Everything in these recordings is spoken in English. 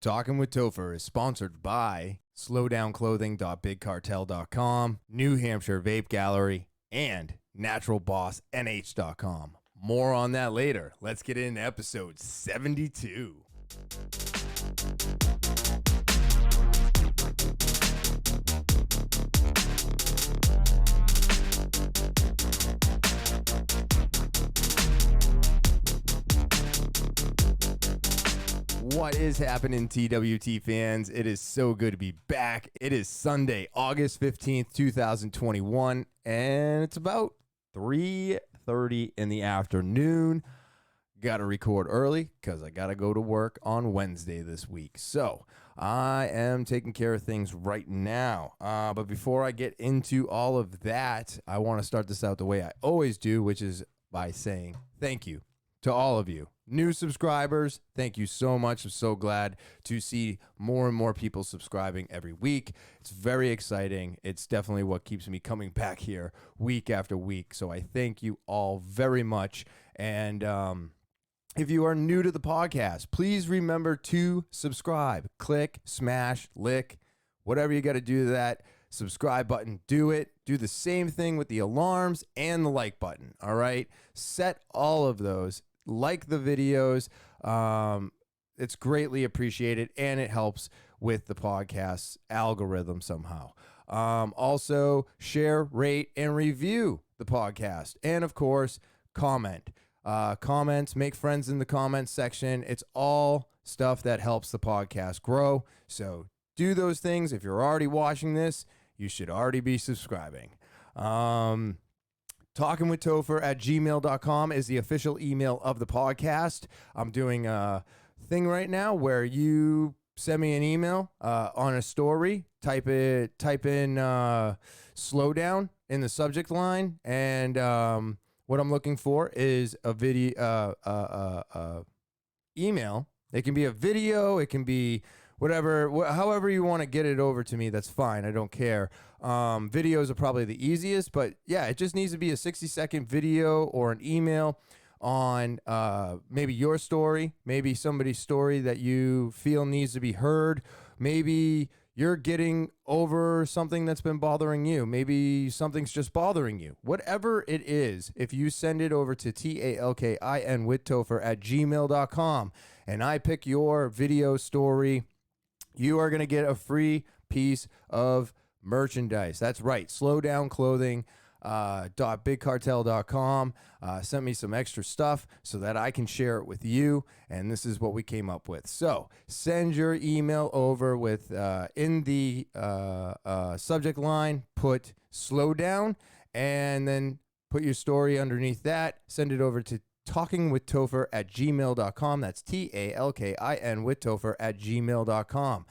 Talking with Topher is sponsored by slowdownclothing.bigcartel.com, New Hampshire Vape Gallery, and naturalbossnh.com. More on that later. Let's get into episode 72. What is happening, TwT fans? It is so good to be back. It is Sunday, August 15th, 2021, and it's about 3:30 in the afternoon. Got to record early because I got to go to work on Wednesday this week. So I am taking care of things right now. But before I get into all of that, I want to start this out the way I always do, which is by saying thank you to all of you. New subscribers, thank you so much. I'm so glad to see more and more people subscribing every week. It's very exciting. It's definitely what keeps me coming back here week after week. So I thank you all very much. And if you are new to the podcast, please remember to subscribe. Click, smash, lick, whatever you got to do to that subscribe button, do it. Do the same thing with the alarms and the like button, all right? Set all of those. Like the videos. It's greatly appreciated, and it helps with the podcast's algorithm somehow. Also, share, rate, and review the podcast. And, of course, comment. Comments, make friends in the comments section. It's all stuff that helps the podcast grow. So do those things. If you're already watching this, you should already be subscribing. Talkingwithtopher@gmail.com is the official email of the podcast. I'm doing a thing right now where you send me an email on a story, type in slow down in the subject line, and what I'm looking for is a video email. It can be a video, it can be whatever, however you want to get it over to me, that's fine. I don't care. Videos are probably the easiest, but yeah, it just needs to be a 60-second video or an email on maybe your story, maybe somebody's story that you feel needs to be heard. Maybe you're getting over something that's been bothering you. Maybe something's just bothering you. Whatever it is, if you send it over to TALKIN with Topher@gmail.com and I pick your video story, you are going to get a free piece of merchandise. That's right. Slowdownclothing.bigcartel.com sent me some extra stuff so that I can share it with you. And this is what we came up with. So send your email over with in the subject line, put slow down, and then put your story underneath that. Send it over to talkingwithtopher@gmail.com. That's TALKIN with Topher@gmail.com.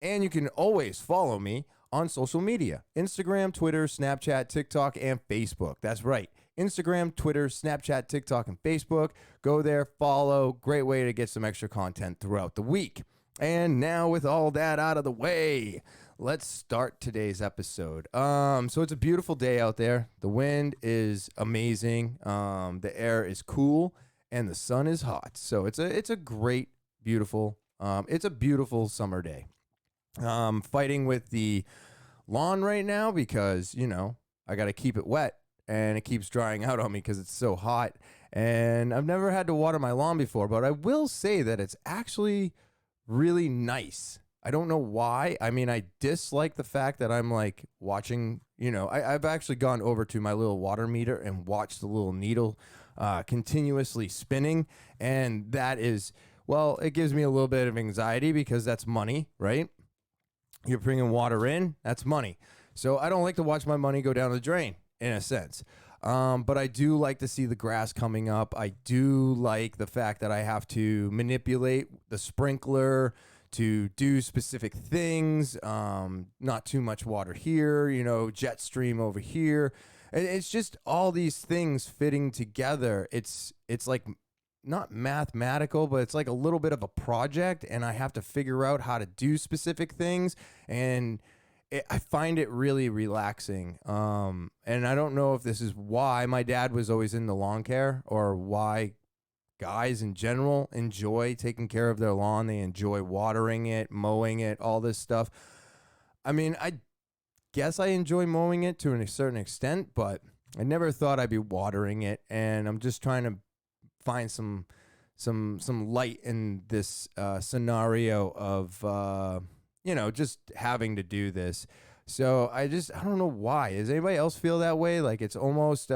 And you can always follow me on social media: Instagram, Twitter, Snapchat, TikTok, and Facebook. That's right. Instagram, Twitter, Snapchat, TikTok, and Facebook. Go there, follow. Great way to get some extra content throughout the week. And now with all that out of the way, let's start today's episode. So it's a beautiful day out there. The wind is amazing. The air is cool and the sun is hot. So it's a great, beautiful, it's a beautiful summer day. Fighting with the lawn right now because, I got to keep it wet and it keeps drying out on me because it's so hot. And I've never had to water my lawn before, but I will say that it's actually really nice. I don't know why. I mean, I dislike the fact that I'm like watching, I've actually gone over to my little water meter and watched the little needle continuously spinning. And that is, well, it gives me a little bit of anxiety because that's money, right? You're bringing water in, that's money. So I don't like to watch my money go down the drain, in a sense. But I do like to see the grass coming up. I do like the fact that I have to manipulate the sprinkler to do specific things. Not too much water here, jet stream over here. It's just all these things fitting together. It's like not mathematical, but it's like a little bit of a project, and I have to figure out how to do specific things, and I find it really relaxing. And I don't know if this is why my dad was always in the lawn care or why guys in general enjoy taking care of their lawn. They enjoy watering it, mowing it, all this stuff. I mean, I guess I enjoy mowing it to a certain extent, but I never thought I'd be watering it. And I'm just trying to find some light in this scenario of just having to do this. So I don't know why. Does anybody else feel that way? Like it's almost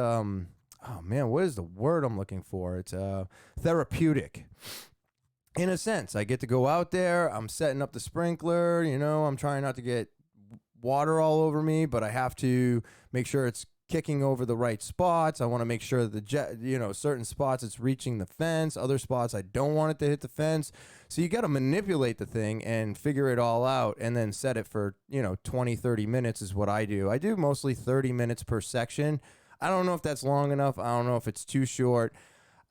oh man, what is the word I'm looking for? It's therapeutic. In a sense, I get to go out there, I'm setting up the sprinkler, I'm trying not to get water all over me, but I have to make sure it's kicking over the right spots. I want to make sure that certain spots it's reaching the fence, other spots I don't want it to hit the fence. So you got to manipulate the thing and figure it all out and then set it for 20, 30 minutes is what I do. I do mostly 30 minutes per section. I don't know if that's long enough. I don't know if it's too short.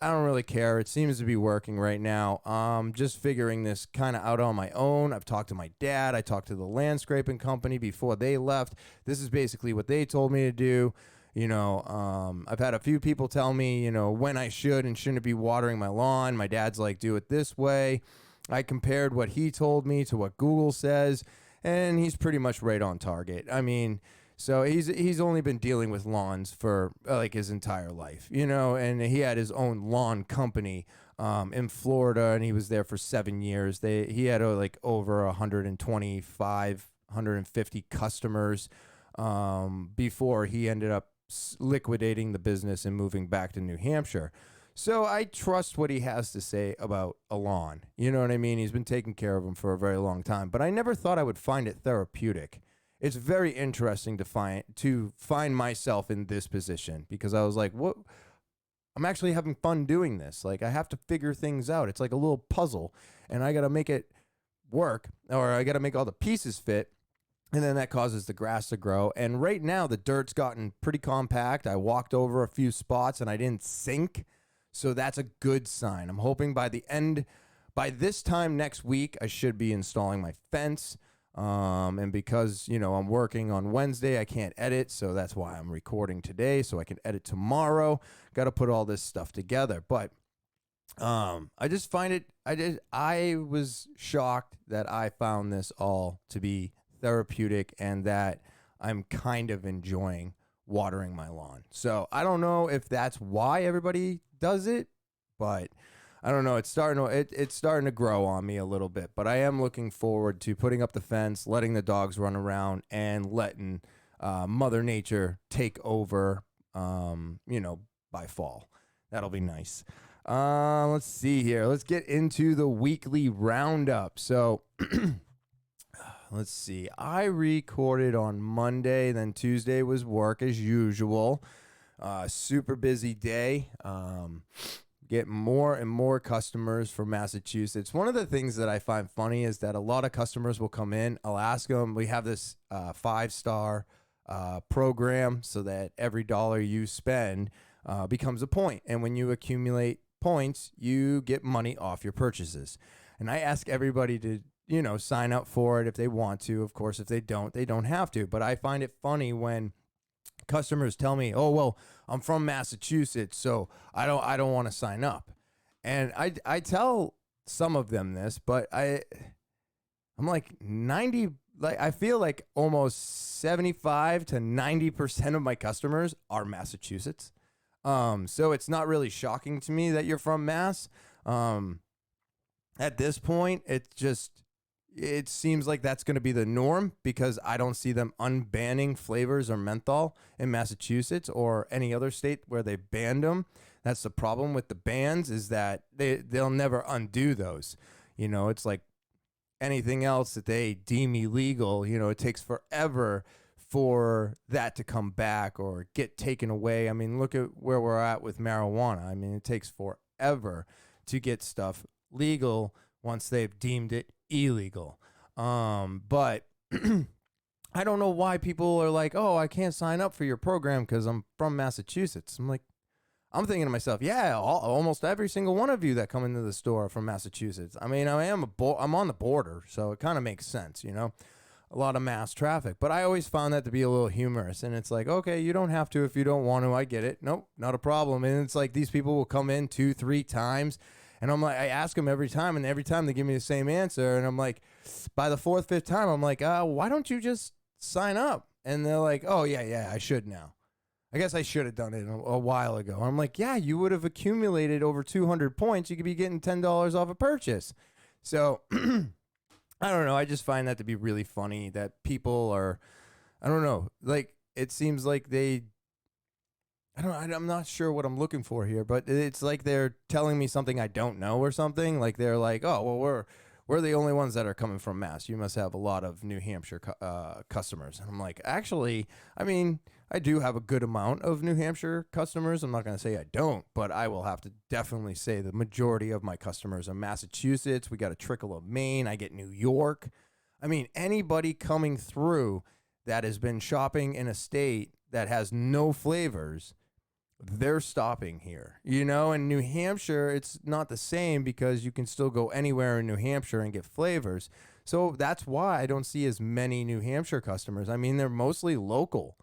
I don't really care. It seems to be working right now. Just figuring this kind of out on my own. I've talked to my dad. I talked to the landscaping company before they left. This is basically what they told me to do. I've had a few people tell me, when I should and shouldn't be watering my lawn. My dad's like, do it this way. I compared what he told me to what Google says, and he's pretty much right on target. I mean, so he's only been dealing with lawns for like his entire life, and he had his own lawn company in Florida, and he was there for 7 years. He had like over 125, 150 customers before he ended up liquidating the business and moving back to New Hampshire. So I trust what he has to say about a lawn. You know what I mean? He's been taking care of them for a very long time, but I never thought I would find it therapeutic. It's very interesting to find myself in this position because I was like, what? I'm actually having fun doing this. Like I have to figure things out. It's like a little puzzle and I got to make it work, or I got to make all the pieces fit. And then that causes the grass to grow. And right now the dirt's gotten pretty compact. I walked over a few spots and I didn't sink. So that's a good sign. I'm hoping by this time next week, I should be installing my fence. And because, I'm working on Wednesday, I can't edit. So that's why I'm recording today so I can edit tomorrow. Got to put all this stuff together. But I just find it, I was shocked that I found this all to be therapeutic and that I'm kind of enjoying watering my lawn. So I don't know if that's why everybody does it, but I don't know. It's starting to grow on me a little bit, but I am looking forward to putting up the fence, letting the dogs run around, and letting Mother Nature take over, by fall. That'll be nice. Let's see here. Let's get into the weekly roundup. So let's see. I recorded on Monday, then Tuesday was work as usual. Super busy day. Get more and more customers from Massachusetts. One of the things that I find funny is that a lot of customers will come in. I'll ask them, we have this 5-star program so that every dollar you spend becomes a point. And when you accumulate points, you get money off your purchases. And I ask everybody to, sign up for it if they want to. Of course, if they don't have to. But I find it funny when customers tell me, "Oh, well, I'm from Massachusetts, so I don't want to sign up." And I tell some of them this, but I'm like I feel like almost 75 to 90% of my customers are Massachusetts. So it's not really shocking to me that you're from Mass. At this point, it seems like that's going to be the norm because I don't see them unbanning flavors or menthol in Massachusetts or any other state where they banned them. That's the problem with the bans is that they'll never undo those. It's like anything else that they deem illegal, it takes forever for that to come back or get taken away. I mean, look at where we're at with marijuana. I mean, it takes forever to get stuff legal once they've deemed it illegal. But I don't know why people are like, "Oh, I can't sign up for your program because I'm from Massachusetts." I'm thinking to myself, yeah, almost every single one of you that come into the store are from Massachusetts. I mean, I'm on the border, so it kind of makes sense, a lot of mass traffic. But I always found that to be a little humorous. And it's like, okay, you don't have to if you don't want to. I get it. Nope, not a problem. And it's like these people will come in 2-3 times. And I'm like, I ask them every time, and every time they give me the same answer. And I'm like, by the 4th, 5th time, I'm like, why don't you just sign up? And they're like, oh, yeah, I should now. I guess I should have done it a while ago. I'm like, yeah, you would have accumulated over 200 points. You could be getting $10 off a purchase. So I don't know. I just find that to be really funny that people are, I don't know, like it seems like I'm not sure what I'm looking for here, but it's like they're telling me something I don't know or something. Like they're like, oh, well, we're the only ones that are coming from Mass. You must have a lot of New Hampshire customers. And I'm like, actually, I mean, I do have a good amount of New Hampshire customers. I'm not going to say I don't, but I will have to definitely say the majority of my customers are Massachusetts. We got a trickle of Maine. I get New York. I mean, anybody coming through that has been shopping in a state that has no flavors, they're stopping here, in New Hampshire, it's not the same because you can still go anywhere in New Hampshire and get flavors. So that's why I don't see as many New Hampshire customers. I mean, they're mostly local,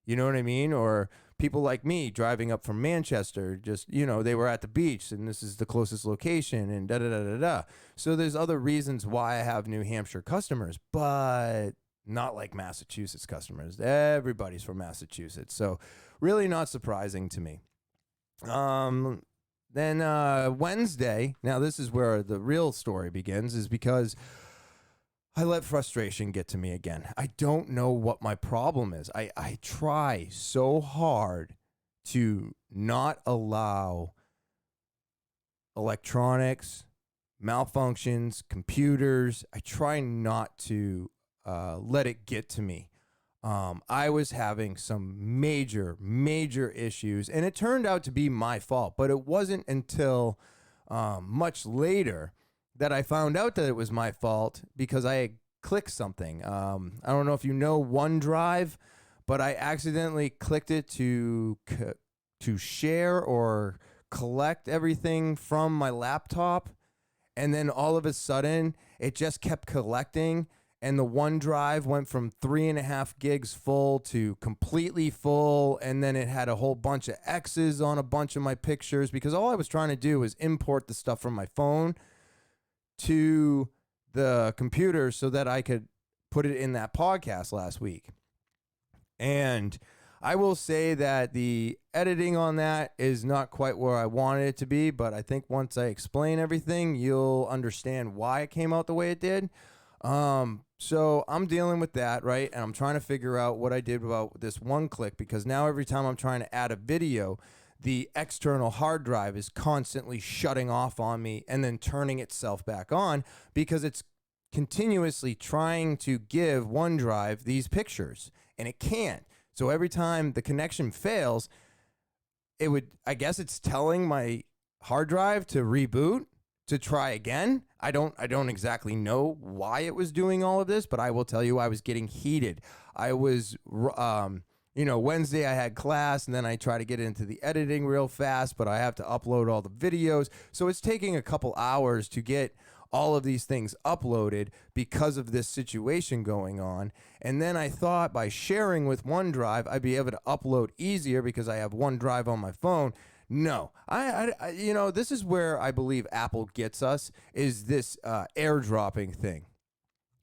you know what I mean? Or people like me driving up from Manchester, just, they were at the beach and this is the closest location and da-da-da-da-da. So there's other reasons why I have New Hampshire customers, but not like Massachusetts customers. Everybody's from Massachusetts. So really not surprising to me. Then Wendsday, now this is where the real story begins, is because I let frustration get to me again. I don't know what my problem is. I try so hard to not allow electronics, malfunctions, computers. I try not to let it get to me. I was having some major issues, and it turned out to be my fault, but it wasn't until much later that I found out that it was my fault because I had clicked something. I don't know if you know OneDrive, but I accidentally clicked it to share or collect everything from my laptop, and then all of a sudden, it just kept collecting. And the OneDrive went from 3.5 gigs full to completely full. And then it had a whole bunch of X's on a bunch of my pictures because all I was trying to do was import the stuff from my phone to the computer so that I could put it in that podcast last week. And I will say that the editing on that is not quite where I wanted it to be. But I think once I explain everything, you'll understand why it came out the way it did. So I'm dealing with that, right? And I'm trying to figure out what I did about this one click because now every time I'm trying to add a video, the external hard drive is constantly shutting off on me and then turning itself back on because it's continuously trying to give OneDrive these pictures and it can't. So every time the connection fails, I guess it's telling my hard drive to reboot, to try again. I don't exactly know why it was doing all of this, but I will tell you I was getting heated. I was, Wednesday I had class and then I try to get into the editing real fast, but I have to upload all the videos. So it's taking a couple hours to get all of these things uploaded because of this situation going on. And then I thought by sharing with OneDrive, I'd be able to upload easier because I have OneDrive on my phone. No, I this is where I believe Apple gets us, is this airdropping thing.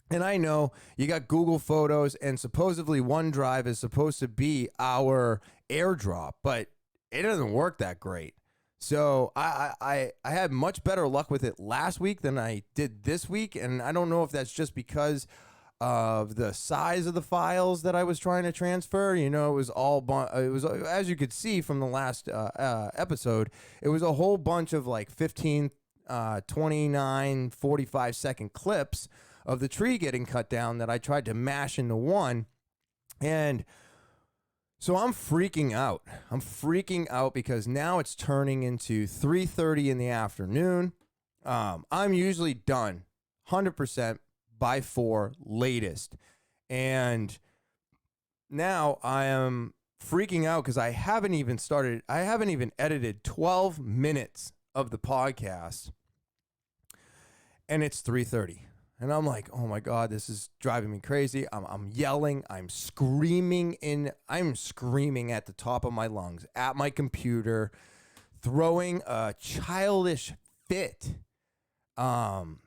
And I know you got Google Photos and supposedly OneDrive is supposed to be our airdrop, but it doesn't work that great. So I had much better luck with it last week than I did this week. And I don't know if that's just because of the size of the files that I was trying to transfer. It was as you could see from the last episode, it was a whole bunch of like 15, 29, 45-second clips of the tree getting cut down that I tried to mash into one. And so I'm freaking out. I'm freaking out because now it's turning into 3:30 in the afternoon. I'm usually done 100% by 4 latest. And now I am freaking out because I haven't even edited 12 minutes of the podcast. And it's 3:30. And I'm like, oh my God, this is driving me crazy. I'm yelling, I'm screaming at the top of my lungs at my computer, throwing a childish fit. And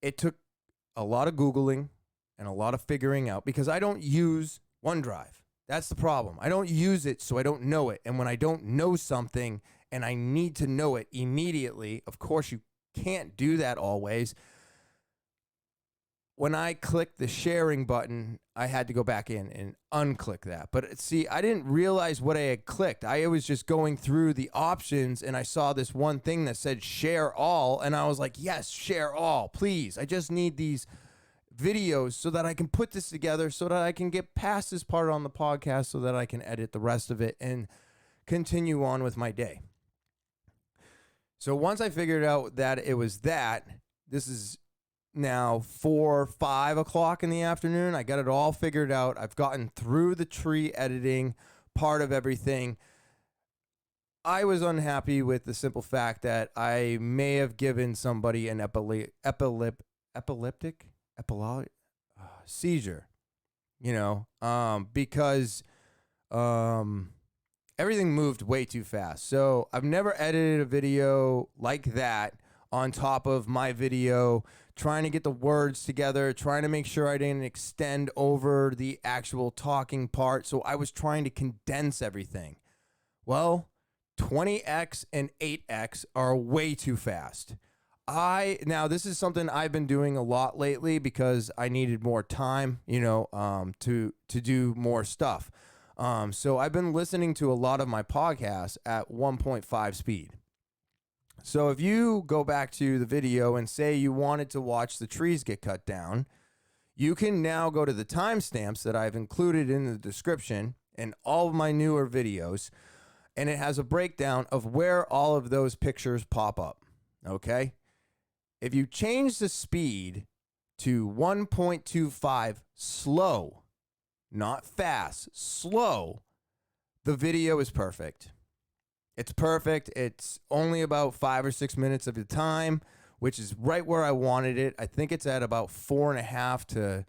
it took a lot of Googling and a lot of figuring out because I don't use OneDrive. That's the problem. I don't use it, so I don't know it. And when I don't know something and I need to know it immediately, of course you can't do that always. When I clicked the sharing button, I had to go back in and unclick that. But see, I didn't realize what I had clicked. I was just going through the options and I saw this one thing that said share all. And I was like, yes, share all, please. I just need these videos so that I can put this together so that I can get past this part on the podcast so that I can edit the rest of it and continue on with my day. So once I figured out that it was that, this is now 4-5 o'clock in the afternoon. I got it all figured out. I've gotten through the tree editing part of everything. I was unhappy with the simple fact that I may have given somebody an epileptic seizure, because everything moved way too fast. So I've never edited a video like that on top of my video, trying to get the words together, trying to make sure I didn't extend over the actual talking part. So I was trying to condense everything. Well, 20x and 8x are way too fast. Now this is something I've been doing a lot lately because I needed more time, to do more stuff. So I've been listening to a lot of my podcasts at 1.5 speed. So if you go back to the video and say you wanted to watch the trees get cut down, you can now go to the timestamps that I've included in the description in all of my newer videos, and it has a breakdown of where all of those pictures pop up, okay? If you change the speed to 1.25 slow, not fast, slow, the video is perfect. It's perfect. It's only about 5 or 6 minutes of the time, which is right where I wanted it. I think it's at about 4.5 to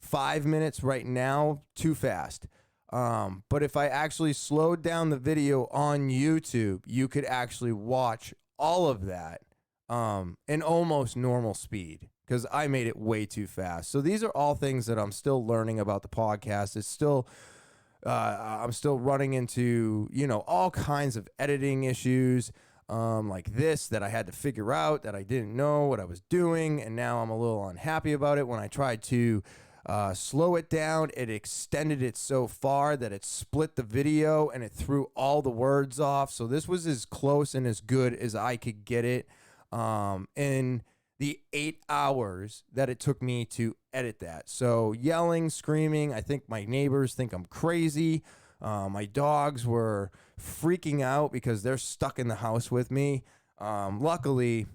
5 minutes right now. Too fast. But if I actually slowed down the video on YouTube, you could actually watch all of that in almost normal speed because I made it way too fast. So these are all things that I'm still learning about the podcast. It's still... I'm still running into, all kinds of editing issues like this that I had to figure out that I didn't know what I was doing. And now I'm a little unhappy about it. When I tried to slow it down, it extended it so far that it split the video and it threw all the words off. So this was as close and as good as I could get it in the 8 hours that it took me to edit that. So yelling, screaming, I think my neighbors think I'm crazy. My dogs were freaking out because they're stuck in the house with me. Luckily,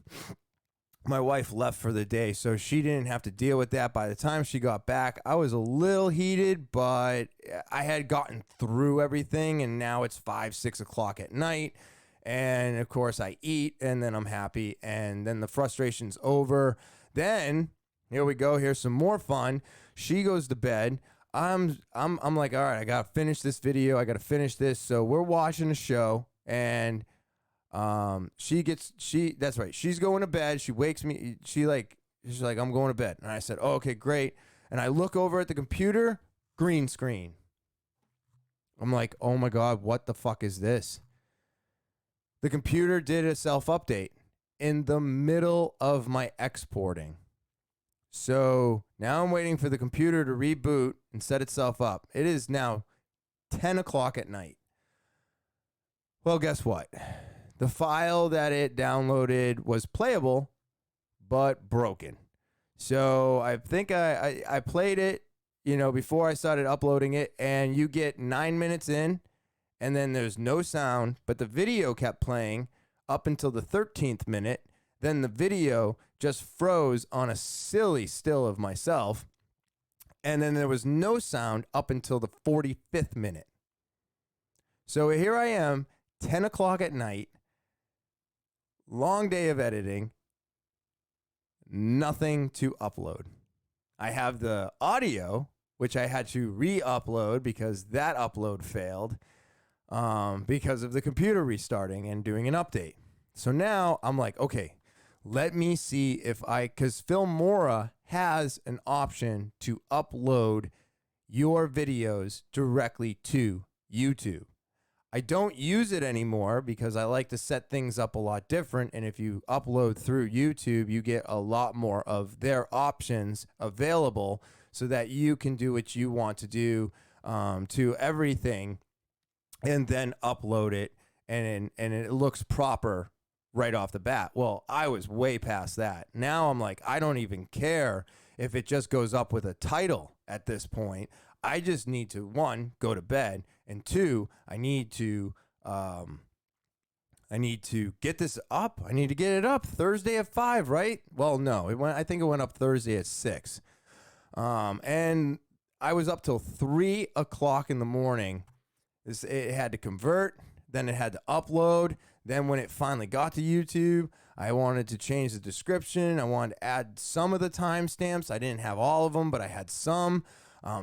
my wife left for the day, so she didn't have to deal with that. By the time she got back, I was a little heated, but I had gotten through everything, and now it's 5-6 o'clock at night. And of course I eat and then I'm happy and then the frustration's over. Then here we go. Here's some more fun. She goes to bed. I'm like, all right, I got to finish this video. I got to finish this. So we're watching a show and that's right. She's going to bed. She wakes me. She's like, I'm going to bed. And I said, oh, okay, great. And I look over at the computer, green screen. I'm like, oh my God, what the fuck is this? The computer did a self-update in the middle of my exporting. So now I'm waiting for the computer to reboot and set itself up. It is now 10 o'clock at night. Well, guess what? The file that it downloaded was playable, but broken. So I think I played it, before I started uploading it, and you get 9 minutes in, and then there's no sound, but the video kept playing up until the 13th minute. Then the video just froze on a silly still of myself. And then there was no sound up until the 45th minute. So here I am, 10 o'clock at night, long day of editing, nothing to upload. I have the audio, which I had to re-upload because that upload failed because of the computer restarting and doing an update. So now I'm like, okay, let me see if because Filmora has an option to upload your videos directly to YouTube. I don't use it anymore because I like to set things up a lot different. And if you upload through YouTube, you get a lot more of their options available so that you can do what you want to do to everything and then upload it and it looks proper right off the bat. Well, I was way past that. Now I'm like, I don't even care if it just goes up with a title at this point. I just need to, one, go to bed, and two, I need to get this up. I need to get it up Thursday at 5, right? Well, no, I think it went up Thursday at 6. And I was up till 3 o'clock in the morning. It had to convert, then it had to upload. Then when it finally got to YouTube, I wanted to change the description. I wanted to add some of the timestamps. I didn't have all of them, but I had some.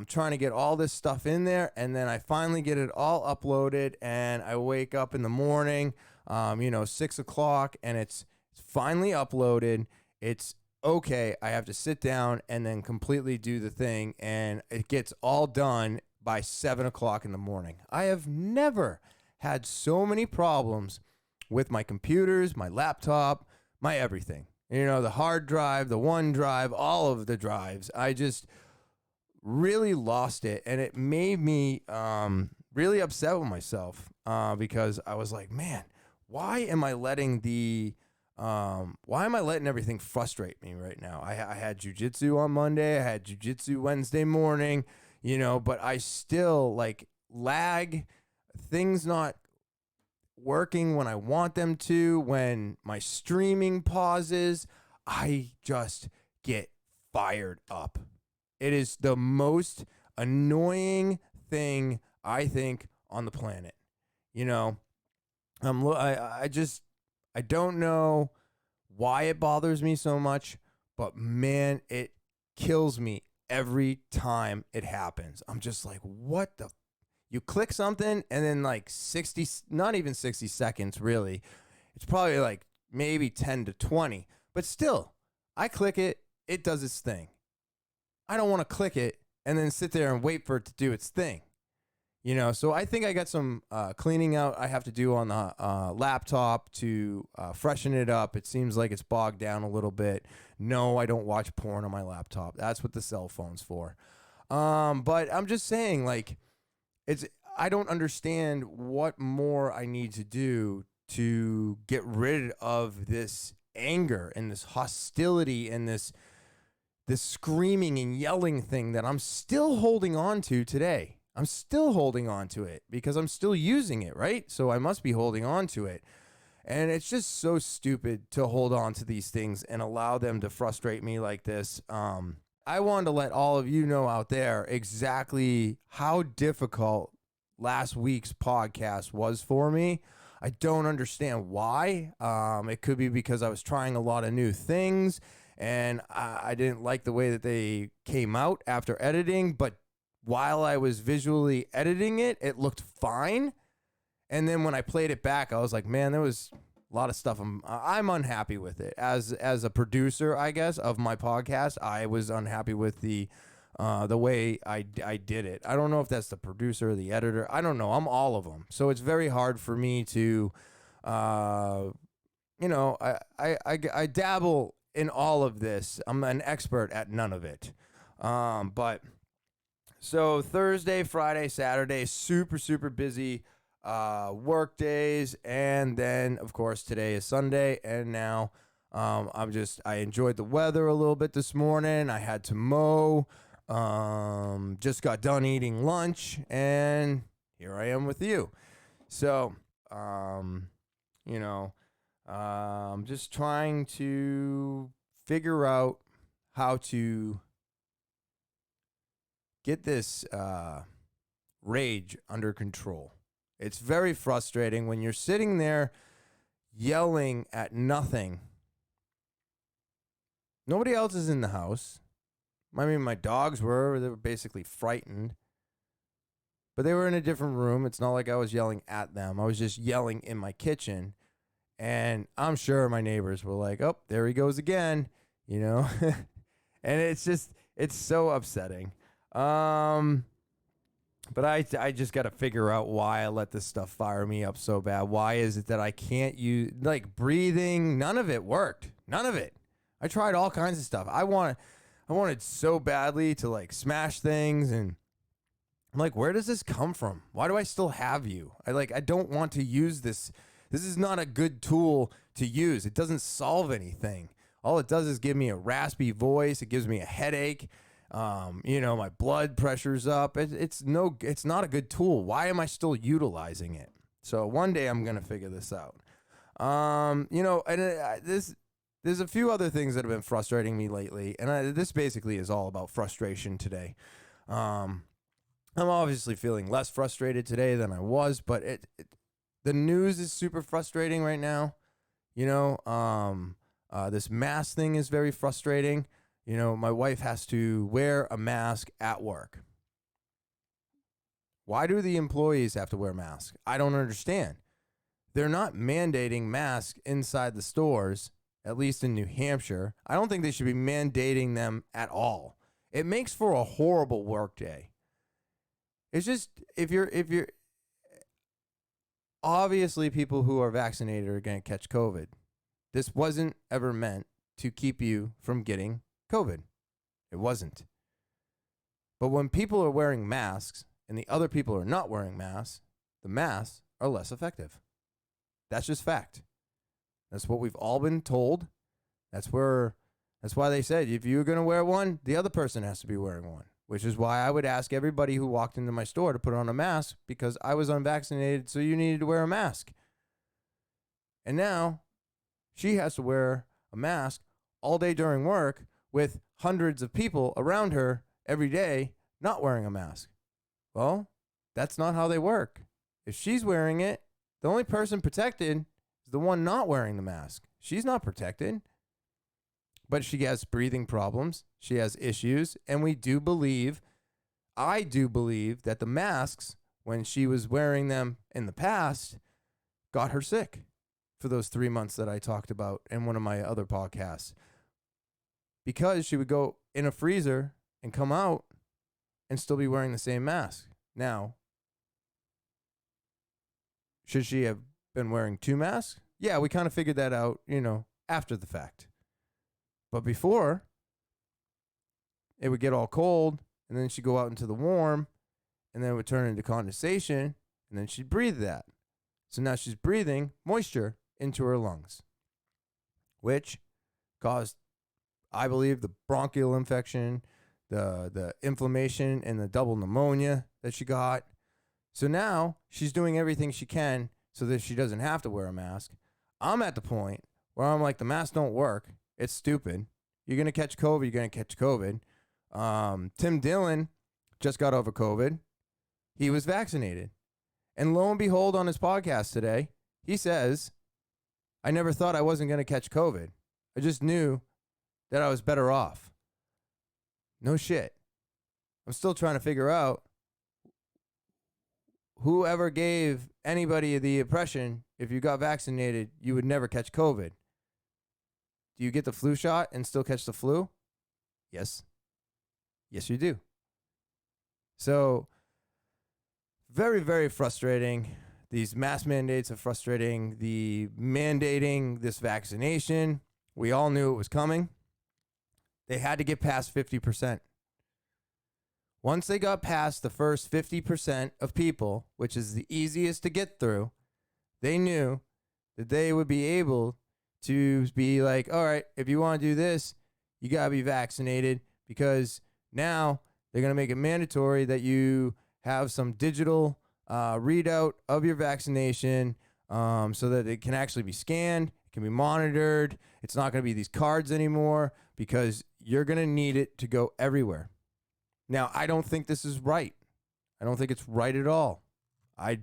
Trying to get all this stuff in there, and then I finally get it all uploaded, and I wake up in the morning, 6 o'clock, and it's finally uploaded. It's okay. I have to sit down and then completely do the thing, and it gets all done by 7 o'clock in the morning. I have never had so many problems with my computers, my laptop, my everything. The hard drive, the OneDrive, all of the drives. I just really lost it, and it made me really upset with myself because I was like, man, why am I letting everything frustrate me right now? I had jujitsu on Monday, I had jujitsu Wednesday morning, but I still lag, things not working when I want them to, when my streaming pauses, I just get fired up. It is the most annoying thing, I think, on the planet. I don't know why it bothers me so much, but man, it kills me every time it happens. I'm just like, what the? You click something and then 60, not even 60 seconds really. It's probably maybe 10 to 20, but still, I click it, it does its thing. I don't want to click it and then sit there and wait for it to do its thing. So I think I got some cleaning out I have to do on the laptop to freshen it up. It seems like it's bogged down a little bit. No, I don't watch porn on my laptop. That's what the cell phone's for. But I'm just saying, I don't understand what more I need to do to get rid of this anger and this hostility and this screaming and yelling thing that I'm still holding on to today. I'm still holding on to it because I'm still using it, right? So I must be holding on to it. And it's just so stupid to hold on to these things and allow them to frustrate me like this. I wanted to let all of you know out there exactly how difficult last week's podcast was for me. I don't understand why. It could be because I was trying a lot of new things and I didn't like the way that they came out after editing, but while I was visually editing it, it looked fine. And then when I played it back, I was like, man, there was a lot of stuff I'm unhappy with it. As a producer, I guess, of my podcast, I was unhappy with the way I did it. I don't know if that's the producer or the editor. I don't know. I'm all of them. So it's very hard for me to, I dabble in all of this. I'm an expert at none of it. But so Thursday, Friday, Saturday, super, super busy work days. And then, of course, today is Sunday. And now I enjoyed the weather a little bit this morning. I had to mow. Just got done eating lunch. And here I am with you. So, I'm just trying to figure out how to get this rage under control. It's very frustrating when you're sitting there, yelling at nothing. Nobody else is in the house. I mean, my dogs were. They were basically frightened. But they were in a different room. It's not like I was yelling at them. I was just yelling in my kitchen. And I'm sure my neighbors were like, oh, there he goes again, you know. And it's so upsetting. But I just got to figure out why I let this stuff fire me up so bad. Why is it that I can't use, like, breathing? None of it worked. None of it. I tried all kinds of stuff. I wanted so badly to, like, smash things, and I'm like, where does this come from? Why do I still have you? I don't want to use this. This is not a good tool to use. It doesn't solve anything. All it does is give me a raspy voice. It gives me a headache. My blood pressure's up. It's not a good tool. Why am I still utilizing it? So one day I'm gonna figure this out. There's a few other things that have been frustrating me lately, and this basically is all about frustration today. I'm obviously feeling less frustrated today than I was, but the news is super frustrating right now. This mask thing is very frustrating. My wife has to wear a mask at work. Why do the employees have to wear masks? I don't understand. They're not mandating masks inside the stores, at least in New Hampshire. I don't think they should be mandating them at all. It makes for a horrible work day. It's just, if you're obviously people who are vaccinated are going to catch COVID. This wasn't ever meant to keep you from getting COVID. It wasn't. But when people are wearing masks and the other people are not wearing masks, the masks are less effective. That's just fact. That's what we've all been told. That's why they said if you're going to wear one, the other person has to be wearing one, which is why I would ask everybody who walked into my store to put on a mask, because I was unvaccinated, so you needed to wear a mask. And now she has to wear a mask all day during work with hundreds of people around her every day not wearing a mask. Well, that's not how they work. If she's wearing it, the only person protected is the one not wearing the mask. She's not protected. But she has breathing problems. She has issues. And I do believe that the masks, when she was wearing them in the past, got her sick for those 3 months that I talked about in one of my other podcasts. Because she would go in a freezer and come out and still be wearing the same mask. Now, should she have been wearing 2 masks? Yeah, we kind of figured that out, after the fact. But before, it would get all cold, and then she'd go out into the warm, and then it would turn into condensation, and then she'd breathe that. So now she's breathing moisture into her lungs, which caused, I believe, the bronchial infection, the inflammation, and the double pneumonia that she got. So now she's doing everything she can so that she doesn't have to wear a mask. I'm at the point where I'm like, the masks don't work. It's stupid. You're going to catch COVID. You're going to catch COVID. Tim Dillon just got over COVID. He was vaccinated. And lo and behold, on his podcast today, he says, I never thought I wasn't going to catch COVID. I just knew that I was better off. No shit. I'm still trying to figure out whoever gave anybody the impression if you got vaccinated, you would never catch COVID. Do you get the flu shot and still catch the flu? Yes. Yes, you do. So, very, very frustrating. These mask mandates are frustrating. The mandating this vaccination, we all knew it was coming. They had to get past 50%. Once they got past the first 50% of people, which is the easiest to get through, they knew that they would be able to be like, all right, if you want to do this, you got to be vaccinated, because now they're going to make it mandatory that you have some digital readout of your vaccination so that it can actually be scanned, it can be monitored. It's not going to be these cards anymore, because you're going to need it to go everywhere. Now, I don't think this is right. I don't think it's right at all. I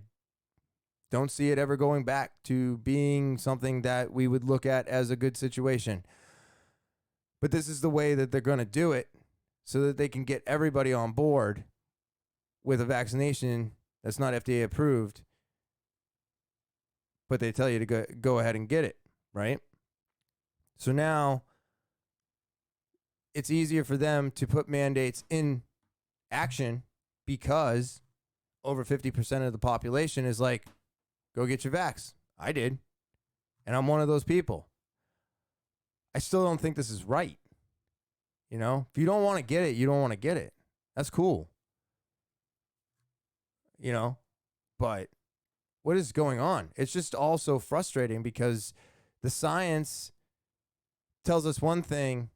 don't see it ever going back to being something that we would look at as a good situation. But this is the way that they're going to do it so that they can get everybody on board with a vaccination that's not FDA approved, but they tell you to go ahead and get it, right? So now it's easier for them to put mandates in action because over 50% of the population is like, go get your vax. I did. And I'm one of those people. I still don't think this is right. You know, if you don't want to get it, you don't want to get it. That's cool. You know, but what is going on? It's just all so frustrating because the science tells us one thing,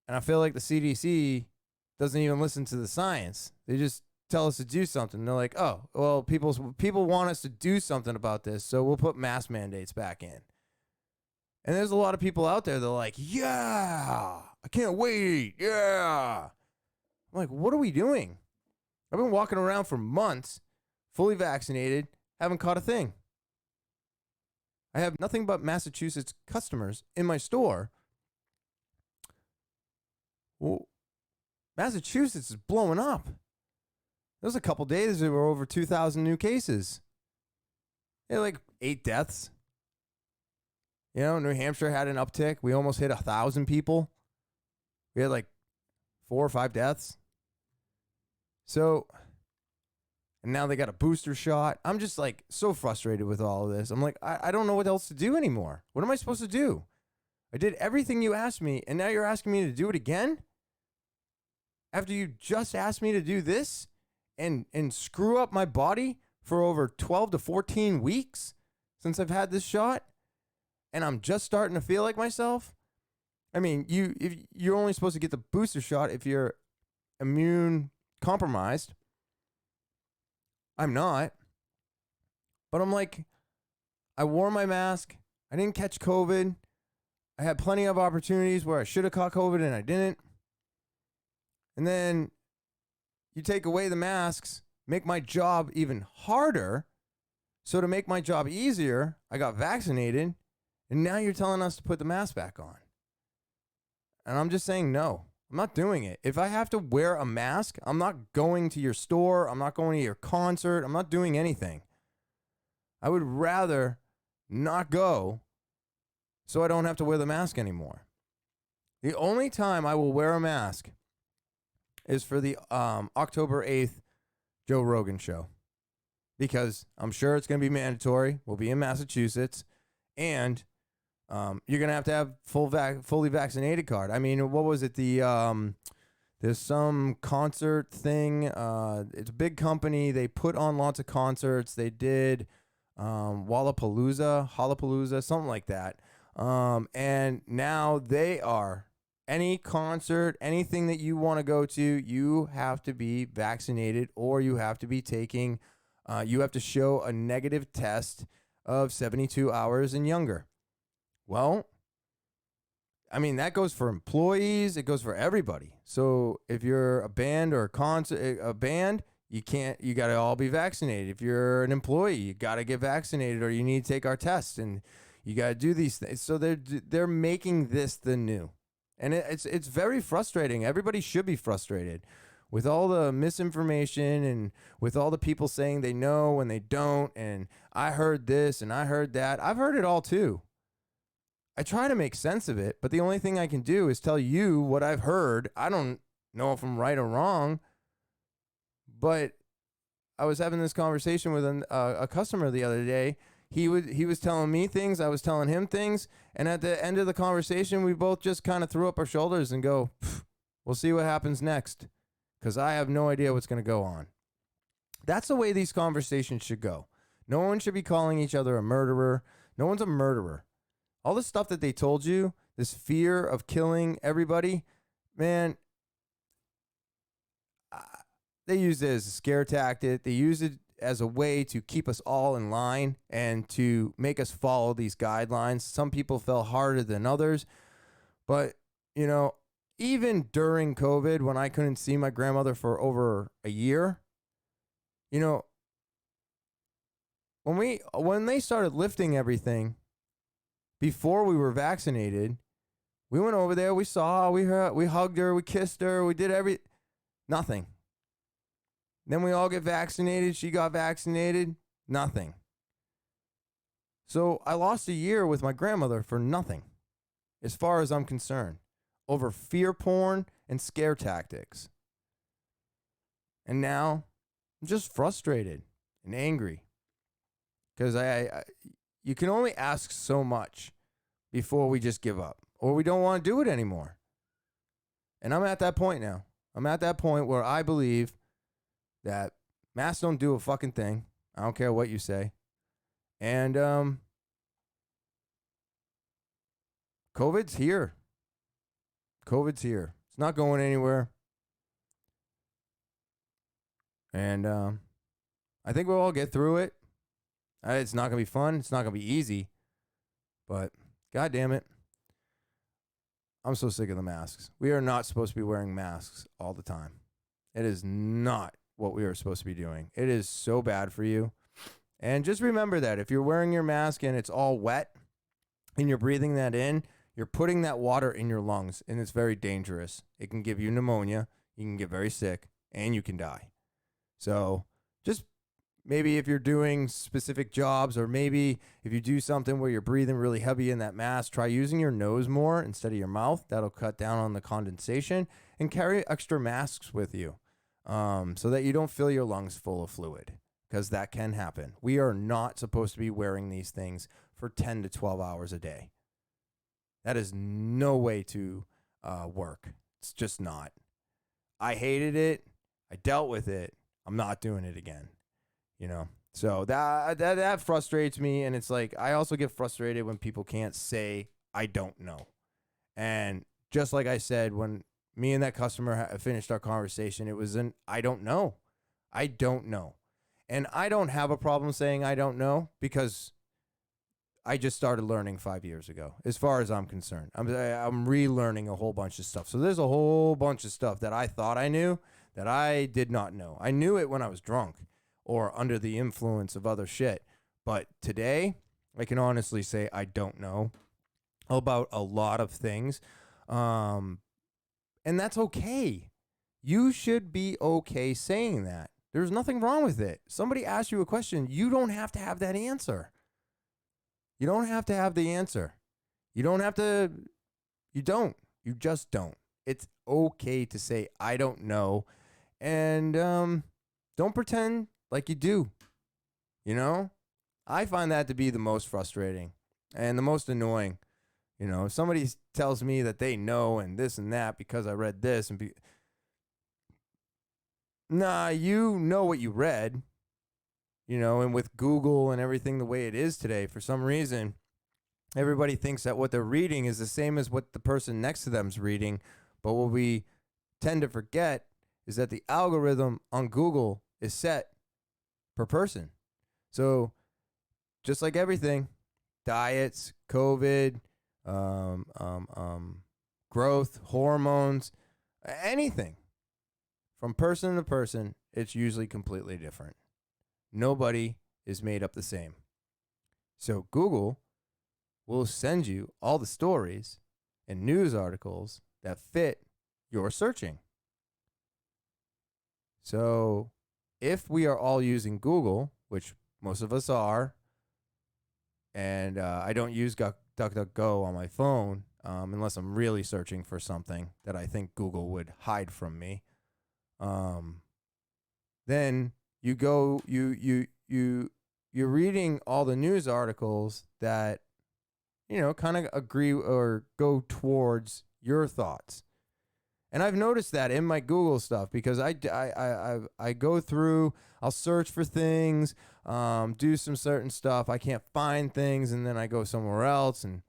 and I feel like the CDC doesn't even listen to the science. They just tell us to do something. They're like, oh, well, people want us to do something about this, so we'll put mask mandates back in. And there's a lot of people out there that are like, yeah, I can't wait, yeah. I'm like, what are we doing? I've been walking around for months, fully vaccinated, haven't caught a thing. I have nothing but Massachusetts customers in my store. Well, Massachusetts is blowing up. There was a couple days there were over 2,000 new cases. They had like 8 deaths. You know, New Hampshire had an uptick. We almost hit 1,000 people. We had like 4 or 5 deaths. So, and now they got a booster shot. I'm just like so frustrated with all of this. I'm like, I don't know what else to do anymore. What am I supposed to do? I did everything you asked me, and now you're asking me to do it again? After you just asked me to do this and screw up my body for over 12 to 14 weeks since I've had this shot, and I'm just starting to feel like myself? I mean, if you're only supposed to get the booster shot if you're immune compromised. I'm not. But I'm like, I wore my mask. I didn't catch COVID. I had plenty of opportunities where I should have caught COVID and I didn't. And then you take away the masks, make my job even harder. So to make my job easier, I got vaccinated. And now you're telling us to put the mask back on. And I'm just saying no. I'm not doing it. If I have to wear a mask, I'm not going to your store. I'm not going to your concert. I'm not doing anything. I would rather not go so I don't have to wear the mask anymore. The only time I will wear a mask is for the October 8th Joe Rogan show. Because I'm sure it's going to be mandatory. We'll be in Massachusetts. And you're going to have fully vaccinated card. I mean, what was it? There's some concert thing. It's a big company. They put on lots of concerts. They did Hollapalooza, something like that. And now they are, any concert, anything that you want to go to, you have to be vaccinated or you have to be taking, you have to show a negative test of 72 hours and younger. Well, I mean, that goes for employees. It goes for everybody. So if you're a band or a band, you got to all be vaccinated. If you're an employee, you got to get vaccinated or you need to take our test and you got to do these things. So they're making this the new. And it's very frustrating. Everybody should be frustrated with all the misinformation and with all the people saying they know when they don't. And I heard this and I heard that. I've heard it all too. I try to make sense of it, but the only thing I can do is tell you what I've heard. I don't know if I'm right or wrong, but I was having this conversation with a customer the other day. He was telling me things, I was telling him things, and at the end of the conversation, we both just kind of threw up our shoulders and go, we'll see what happens next, because I have no idea what's going to go on. That's the way these conversations should go. No one should be calling each other a murderer. No one's a murderer. All the stuff that they told you, this fear of killing everybody, man, they use it as a scare tactic. They use it as a way to keep us all in line and to make us follow these guidelines. Some people fell harder than others. But, you know, even during COVID, when I couldn't see my grandmother for over a year, you know, when they started lifting everything before we were vaccinated, we went over there, we saw, we heard, we hugged her, we kissed her, we did nothing. Then we all get vaccinated, she got vaccinated, nothing. So I lost a year with my grandmother for nothing, as far as I'm concerned, over fear porn and scare tactics. And now I'm just frustrated and angry because you can only ask so much before we just give up or we don't want to do it anymore. And I'm at that point now. I'm at that point where I believe that masks don't do a fucking thing. I don't care what you say. And COVID's here. COVID's here. It's not going anywhere. And I think we'll all get through it. It's not going to be fun. It's not going to be easy. But, God damn it. I'm so sick of the masks. We are not supposed to be wearing masks all the time. It is not what we are supposed to be doing. It is so bad for you. And just remember that if you're wearing your mask and it's all wet and you're breathing that in, you're putting that water in your lungs, and it's very dangerous. It can give you pneumonia. You can get very sick, and you can die. So just maybe if you're doing specific jobs, or maybe if you do something where you're breathing really heavy in that mask, try using your nose more instead of your mouth. That'll cut down on the condensation, and carry extra masks with you so that you don't fill your lungs full of fluid, because that can happen. We are not supposed to be wearing these things for 10 to 12 hours a day. That is no way to work. It's just not. I hated it. I dealt with it. I'm not doing it again. You know, so that frustrates me. And it's like, I also get frustrated when people can't say, I don't know. And just like I said, when me and that customer finished our conversation, it was an, I don't know. I don't know. And I don't have a problem saying I don't know, because I just started learning 5 years ago, as far as I'm concerned. I'm relearning a whole bunch of stuff. So there's a whole bunch of stuff that I thought I knew that I did not know. I knew it when I was drunk or under the influence of other shit. But today, I can honestly say I don't know about a lot of things. And that's okay. You should be okay saying that. There's nothing wrong with it. Somebody asks you a question, you don't have to have that answer. You don't have to have the answer. You don't have to. You don't. You just don't. It's okay to say, I don't know. And don't pretend like you do. You know? I find that to be the most frustrating and the most annoying. You know, if somebody tells me that they know and this and that because I read this and nah, you know what you read. You know, and with Google and everything the way it is today, for some reason, everybody thinks that what they're reading is the same as what the person next to them's reading. But what we tend to forget is that the algorithm on Google is set per person. So just like everything, diets, COVID, growth, hormones, anything, from person to person, it's usually completely different. Nobody is made up the same. So Google will send you all the stories and news articles that fit your searching. So if we are all using Google, which most of us are, and I don't use DuckDuckGo on my phone unless I'm really searching for something that I think Google would hide from me, then you're reading all the news articles that, you know, kind of agree or go towards your thoughts. And I've noticed that in my Google stuff, because I go through, I'll search for things, do some certain stuff. I can't find things, and then I go somewhere else, and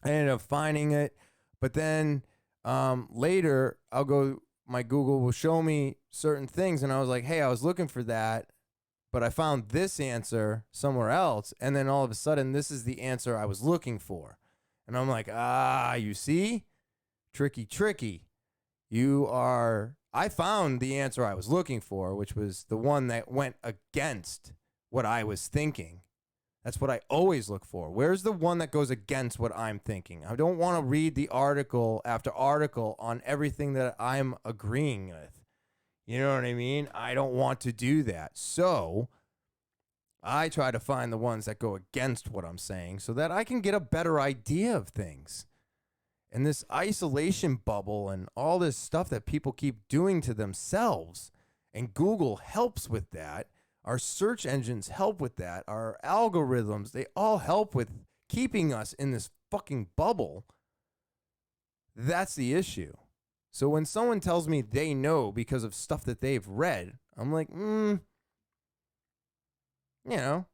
I end up finding it. But then later, my Google will show me certain things, and I was like, hey, I was looking for that, but I found this answer somewhere else, and then all of a sudden, this is the answer I was looking for. And I'm like, you see? Tricky. I found the answer I was looking for, which was the one that went against what I was thinking. That's what I always look for. Where's the one that goes against what I'm thinking? I don't want to read the article after article on everything that I'm agreeing with. You know what I mean? I don't want to do that. So I try to find the ones that go against what I'm saying so that I can get a better idea of things. And this isolation bubble and all this stuff that people keep doing to themselves, and Google helps with that. Our search engines help with that. Our algorithms, they all help with keeping us in this fucking bubble. That's the issue. So when someone tells me they know because of stuff that they've read, I'm like, you know,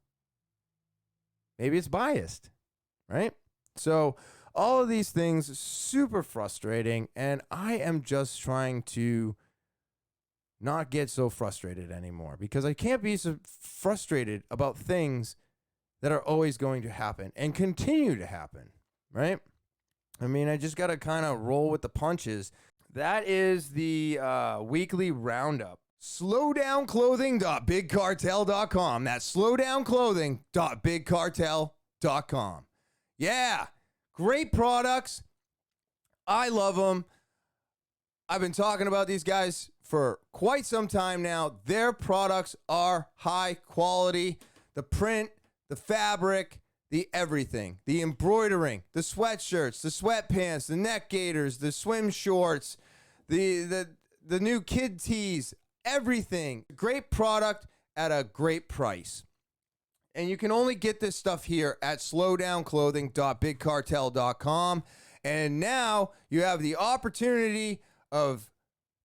maybe it's biased, right? So all of these things are super frustrating, and I am just trying to not get so frustrated anymore, because I can't be so frustrated about things that are always going to happen and continue to happen, right? I mean, I just got to kind of roll with the punches. That is the weekly roundup. Slowdownclothing.bigcartel.com. That's slowdownclothing.bigcartel.com. Yeah, great products. I love them. I've been talking about these guys for quite some time now. Their products are high quality. The print, the fabric, the everything, the embroidering, the sweatshirts, the sweatpants, the neck gaiters, the swim shorts, the new kid tees, everything. Great product at a great price. And you can only get this stuff here at slowdownclothing.bigcartel.com. And now you have the opportunity of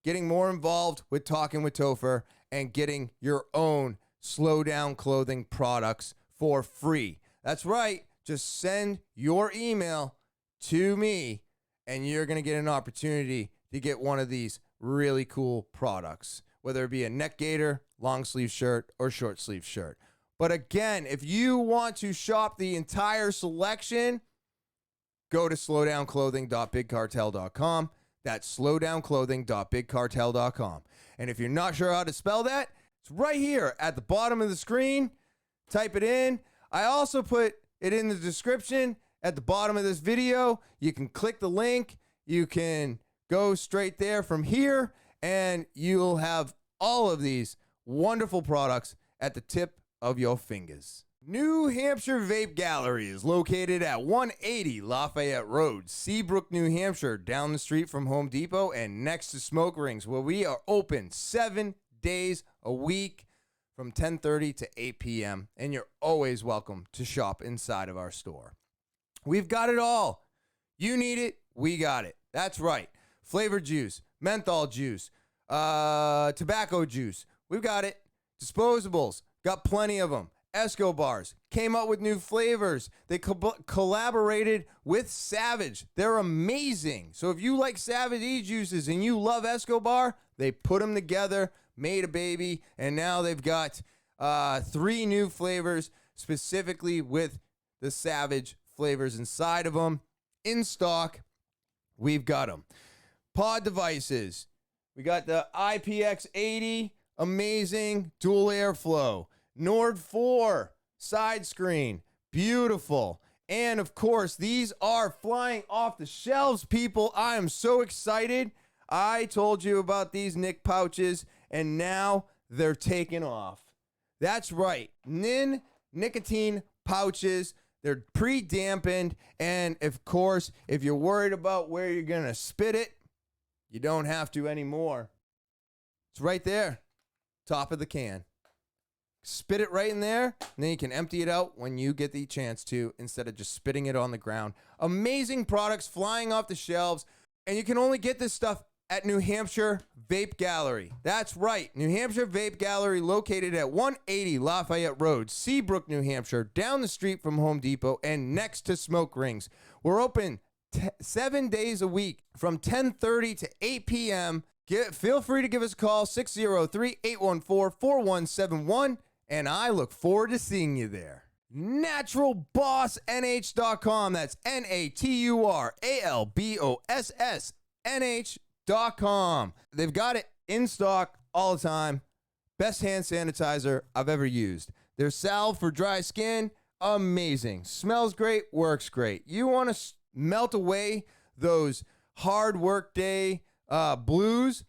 getting more involved with Talking with Topher and getting your own Slow Down Clothing products for free. That's right. Just send your email to me and you're going to get an opportunity to get one of these really cool products, whether it be a neck gaiter, long sleeve shirt, or short sleeve shirt. But again, if you want to shop the entire selection, go to slowdownclothing.bigcartel.com. That's slowdownclothing.bigcartel.com. And if you're not sure how to spell that, it's right here at the bottom of the screen. Type it in. I also put it in the description at the bottom of this video. You can click the link. You can go straight there from here, and you'll have all of these wonderful products at the tip of your fingers. New Hampshire Vape Gallery is located at 180 Lafayette Road, Seabrook, New Hampshire, down the street from Home Depot and next to Smoke Rings, where we are open 7 days a week from 10:30 to 8 p.m. And you're always welcome to shop inside of our store. We've got it all. You need it, we got it. That's right. Flavored juice, menthol juice, tobacco juice. We've got it. Disposables, got plenty of them. Escobars came up with new flavors. They collaborated with Savage. They're amazing. So if you like Savage e-juices and you love Escobar, they put them together, made a baby, and now they've got 3 new flavors specifically with the Savage flavors inside of them. In stock, we've got them. Pod devices. We got the IPX80, amazing dual airflow. Nord 4 side screen, beautiful. And of course, these are flying off the shelves, people. I am so excited. I told you about these Nick pouches, and now they're taking off. That's right, Nin nicotine pouches. They're pre-dampened, and of course, if you're worried about where you're gonna spit it, you don't have to anymore. It's right there, top of the can. Spit it right in there, and then you can empty it out when you get the chance to, instead of just spitting it on the ground. Amazing products flying off the shelves, and you can only get this stuff at New Hampshire Vape Gallery. That's right, New Hampshire Vape Gallery, located at 180 Lafayette Road, Seabrook, New Hampshire, down the street from Home Depot and next to Smoke Rings. We're open 7 days a week from 10:30 to 8 p.m. Feel free to give us a call, 603-814-4171. And I look forward to seeing you there. NaturalBossNH.com. That's NaturalBossNH.com. They've got it in stock all the time. Best hand sanitizer I've ever used. Their salve for dry skin, amazing. Smells great, works great. You want to melt away those hard work day blues?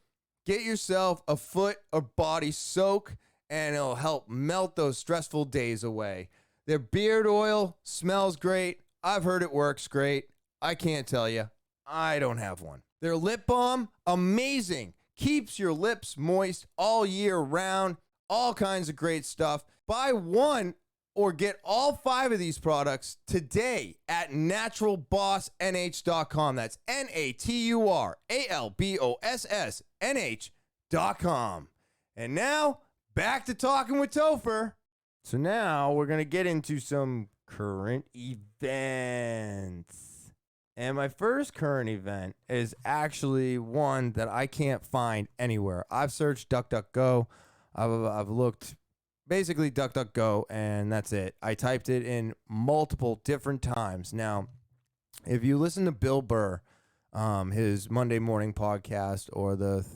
Get yourself a foot or body soak, and it'll help melt those stressful days away. Their beard oil smells great. I've heard it works great. I can't tell you. I don't have one. Their lip balm, amazing. Keeps your lips moist all year round. All kinds of great stuff. Buy one or get all 5 of these products today at naturalbossnh.com. That's naturalbossnh.com. And now, back to talking with Topher. So now we're going to get into some current events. And my first current event is actually one that I can't find anywhere. I've searched DuckDuckGo. I've looked basically DuckDuckGo, and that's it. I typed it in multiple different times. Now, if you listen to Bill Burr, his Monday morning podcast, or the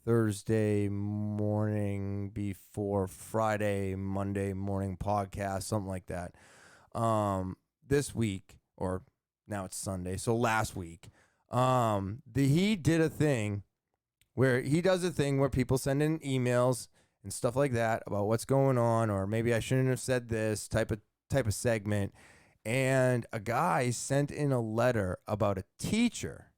Thursday morning before Friday, Monday morning podcast, something like that, this week, or now it's Sunday, so last week, he did a thing where he does a thing where people send in emails and stuff like that about what's going on, or maybe I shouldn't have said this type of segment. And a guy sent in a letter about a teacher,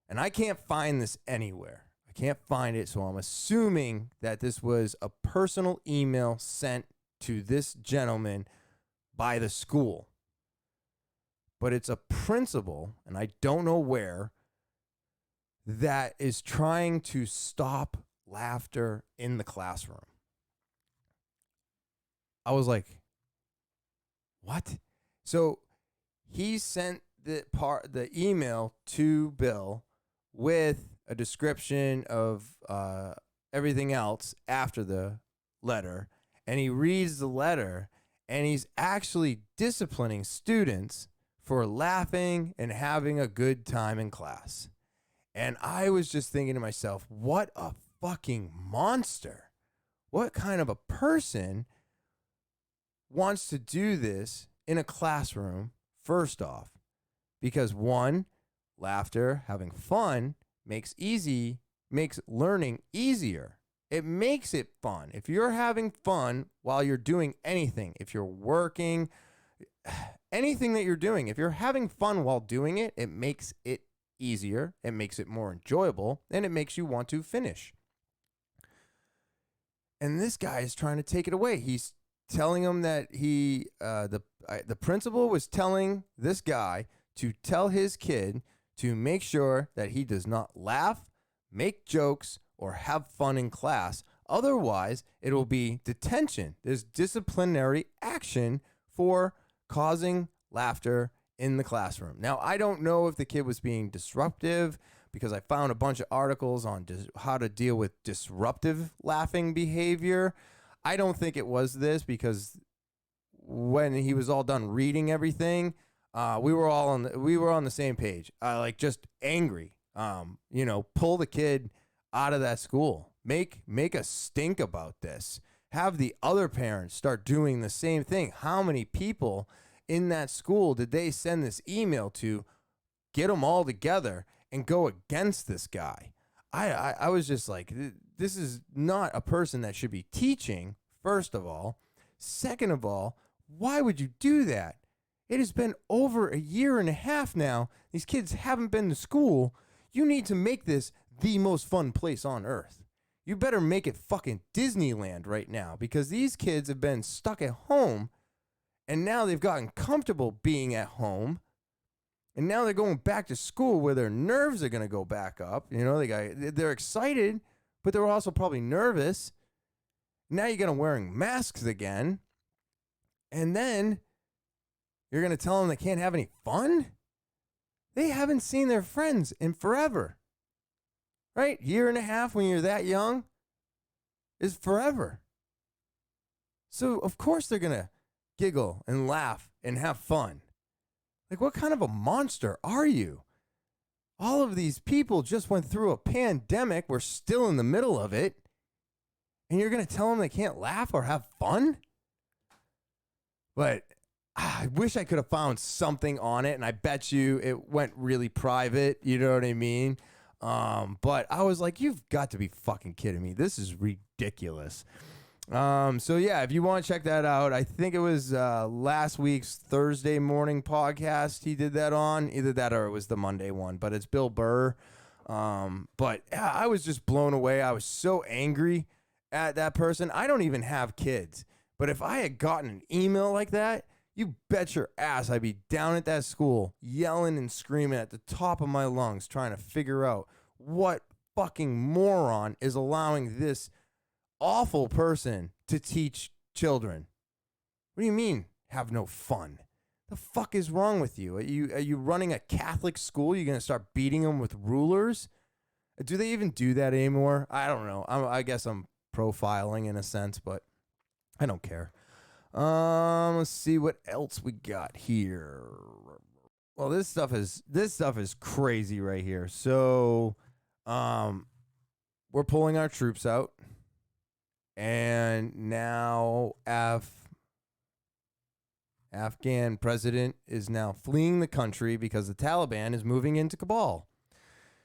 and I can't find this anywhere. I can't find it, so I'm assuming that this was a personal email sent to this gentleman by the school. But it's a principal, and I don't know where, that is trying to stop laughter in the classroom. I was like, what? So he sent the email to Bill with a description of everything else after the letter, and he reads the letter, and he's actually disciplining students for laughing and having a good time in class. And I was just thinking to myself, what a fucking monster. What kind of a person wants to do this in a classroom, first off? Because one, laughter, having fun, makes learning easier. It makes it fun. If you're having fun while you're doing anything, if you're working, anything that you're doing, if you're having fun while doing it, it makes it easier, it makes it more enjoyable, and it makes you want to finish. And this guy is trying to take it away. He's telling him that the principal was telling this guy to tell his kid to make sure that he does not laugh, make jokes, or have fun in class. Otherwise, it will be detention. There's disciplinary action for causing laughter in the classroom. Now, I don't know if the kid was being disruptive, because I found a bunch of articles on how to deal with disruptive laughing behavior. I don't think it was this, because when he was all done reading everything, we were on the same page. Like, just angry. Pull the kid out of that school. Make a stink about this. Have the other parents start doing the same thing. How many people in that school did they send this email to? Get them all together and go against this guy. I was just like, this is not a person that should be teaching, first of all. Second of all, why would you do that? It has been over a year and a half now. These kids haven't been to school. You need to make this the most fun place on earth. You better make it fucking Disneyland right now, because these kids have been stuck at home, and now they've gotten comfortable being at home. And now they're going back to school where their nerves are going to go back up. They're excited, but they're also probably nervous. Now you're going to wearing masks again. And then you're going to tell them they can't have any fun? They haven't seen their friends in forever. Right? Year and a half when you're that young is forever. So, of course, they're going to giggle and laugh and have fun. Like, what kind of a monster are you? All of these people just went through a pandemic. We're still in the middle of it. And you're going to tell them they can't laugh or have fun? But I wish I could have found something on it, and I bet you it went really private. You know what I mean? But I was like, you've got to be fucking kidding me. This is ridiculous. So yeah, if you want to check that out, I think it was last week's Thursday morning podcast he did that on. Either that or it was the Monday one, but it's Bill Burr. But yeah, I was just blown away. I was so angry at that person. I don't even have kids, but if I had gotten an email like that, you bet your ass I'd be down at that school yelling and screaming at the top of my lungs trying to figure out what fucking moron is allowing this awful person to teach children. What do you mean have no fun? The fuck is wrong with you? Are you running a Catholic school? You're going to start beating them with rulers? Do they even do that anymore? I don't know. I guess I'm profiling in a sense, but I don't care. Let's see what else we got here. Well, this stuff is crazy right here. So, we're pulling our troops out, and now Afghan president is now fleeing the country because the Taliban is moving into Kabul.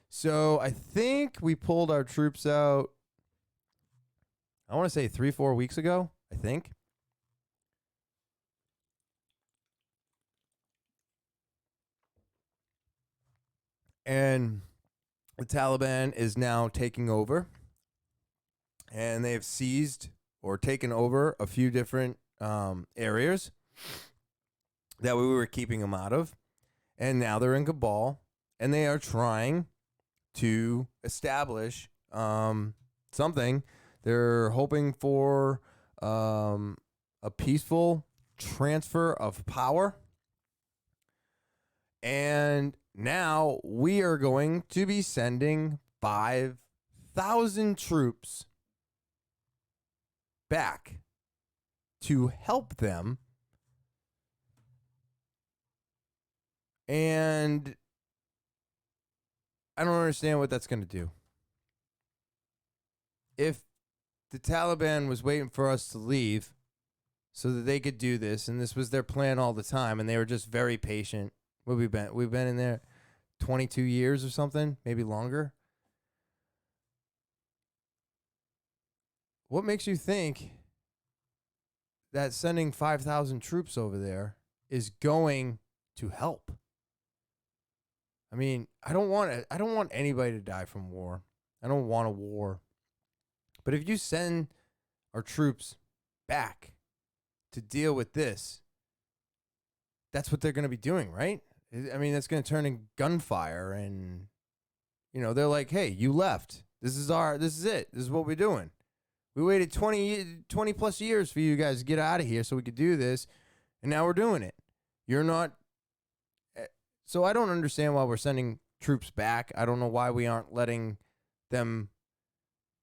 So I think we pulled our troops out, I want to say 3-4 weeks ago, I think. And the Taliban is now taking over, and they have seized or taken over a few different areas that we were keeping them out of. And now they're in Kabul, and they are trying to establish something. They're hoping for a peaceful transfer of power. And now we are going to be sending 5,000 troops back to help them. And I don't understand what that's going to do. If the Taliban was waiting for us to leave so that they could do this, and this was their plan all the time, and they were just very patient. What we've been in there 22 years or something, maybe longer. What makes you think that sending 5,000 troops over there is going to help? I mean, I don't want anybody to die from war. I don't want a war. But if you send our troops back to deal with this, that's what they're going to be doing, right? I mean, that's going to turn in gunfire, and they're like, "Hey, you left. This is it. This is what we're doing. We waited 20 plus years for you guys to get out of here so we could do this, and now we're doing it. You're not." So I don't understand why we're sending troops back. I don't know why we aren't letting them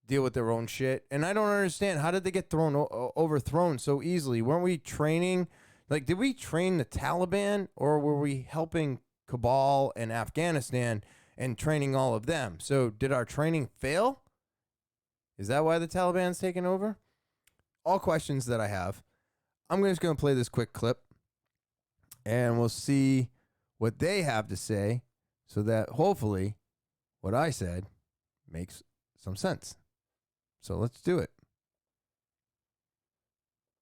deal with their own shit. And I don't understand, how did they get overthrown so easily? Weren't we training? Like, did we train the Taliban, or were we helping Kabul and Afghanistan and training all of them? So did our training fail? Is that why the Taliban's taking over? All questions that I have. I'm just going to play this quick clip, and we'll see what they have to say, so that hopefully what I said makes some sense. So let's do it.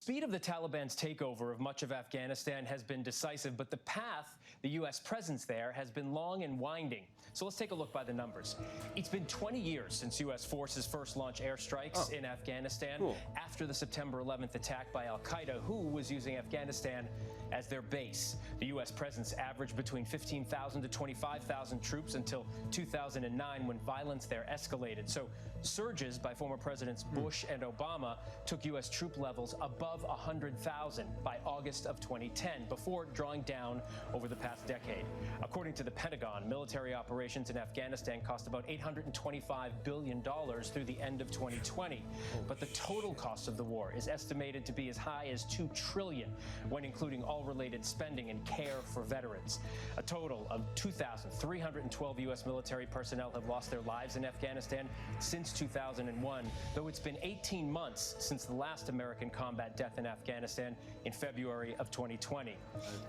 Speed of the Taliban's takeover of much of Afghanistan has been decisive, but the path, the U.S. presence there, has been long and winding. So let's take a look by the numbers. It's been 20 years since U.S. forces first launched airstrikes in Afghanistan after the September 11th attack by al-Qaeda, who was using Afghanistan as their base. The U.S. presence averaged between 15,000 to 25,000 troops until 2009, when violence there escalated. So surges by former Presidents Bush and Obama took U.S. troop levels above 100,000 by August of 2010, before drawing down over the past decade. According to the Pentagon, military operations in Afghanistan cost about $825 billion through the end of 2020. But the total cost of the war is estimated to be as high as $2 trillion, when including all related spending and care for veterans. A total of 2,312 U.S. military personnel have lost their lives in Afghanistan since 2001, though it's been 18 months since the last American combat death in Afghanistan in February of 2020.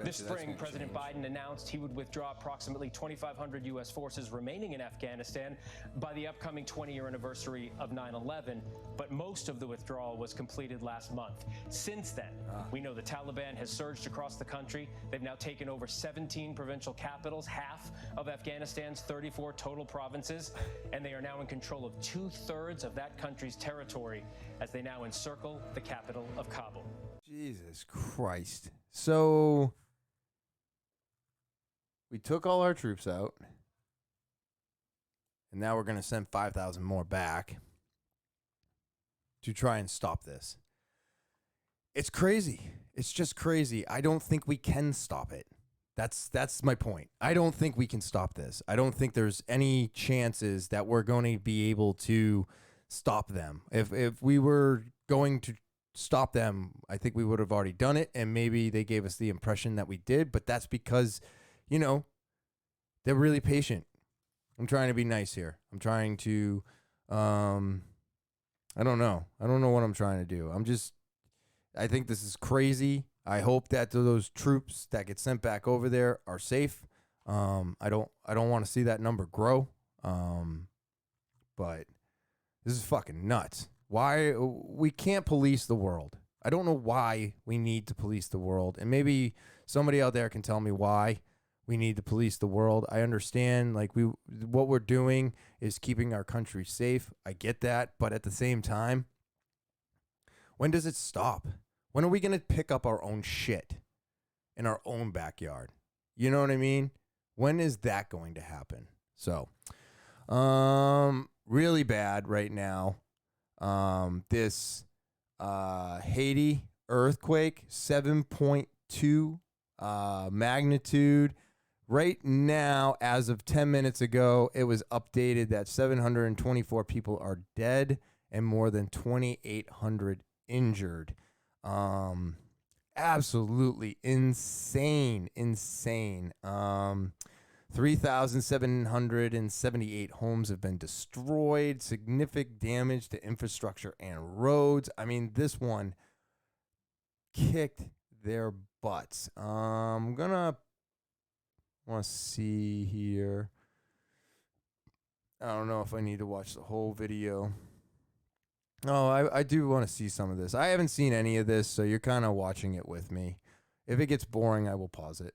This spring, President Biden announced he would withdraw approximately 2,500 U.S. forces remaining in Afghanistan by the upcoming 20-year anniversary of 9/11, but most of the withdrawal was completed last month. Since then, we know the Taliban has surged across the country. They've now taken over 17 provincial capitals, half of Afghanistan's 34 total provinces, and they are now in control of 2/3 of that country's territory as they now encircle the capital of Kabul. Jesus Christ. So we took all our troops out, and now we're going to send 5,000 more back to try and stop this. It's crazy. It's just crazy. I don't think we can stop it. That's my point. I don't think we can stop this. I don't think there's any chances that we're going to be able to stop them. If we were going to stop them, I think we would have already done it, and maybe they gave us the impression that we did, but that's because, you know, they're really patient. I'm trying to be nice here. I'm trying to, I don't know. I don't know what I'm trying to do. I think this is crazy. I hope that those troops that get sent back over there are safe. I don't want to see that number grow. But this is fucking nuts. Why we can't police the world? I don't know why we need to police the world. And maybe somebody out there can tell me why we need to police the world. I understand, like, what we're doing is keeping our country safe. I get that, but at the same time, when does it stop? When are we going to pick up our own shit in our own backyard? You know what I mean? When is that going to happen? So, really bad right now. This Haiti earthquake, 7.2 magnitude. Right now, as of 10 minutes ago, it was updated that 724 people are dead and more than 2,800 injured. Absolutely insane. 3,778 homes have been destroyed, significant damage to infrastructure and roads. I mean, this one kicked their butts. I'm gonna want to see here. I don't know if I need to watch the whole video. Oh, I do want to see some of this. I haven't seen any of this, so you're kind of watching it with me. If it gets boring, I will pause it.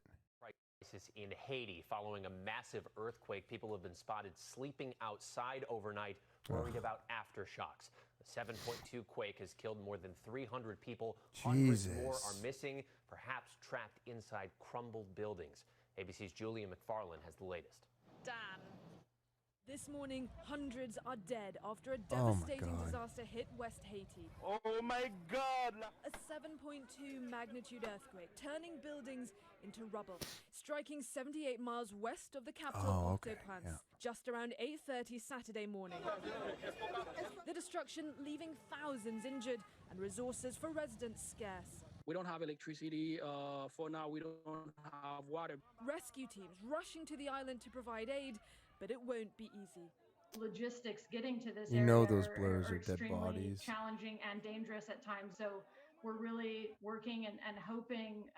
Crisis in Haiti following a massive earthquake. People have been spotted sleeping outside overnight, worried about aftershocks. The 7.2 quake has killed more than 300 people. Hundreds more are missing, perhaps trapped inside crumbled buildings. ABC's Julia McFarlane has the latest. Dan. This morning, hundreds are dead after a devastating disaster hit West Haiti. Oh my God! A 7.2 magnitude earthquake, turning buildings into rubble, striking 78 miles west of the capital, Port-au-Prince, just around 8:30 Saturday morning. The destruction leaving thousands injured and resources for residents scarce. We don't have electricity. For now, we don't have water. Rescue teams rushing to the island to provide aid, but it won't be easy. Logistics getting to this You area know those blurs are dead extremely bodies. challenging and dangerous at times. So we're really working and hoping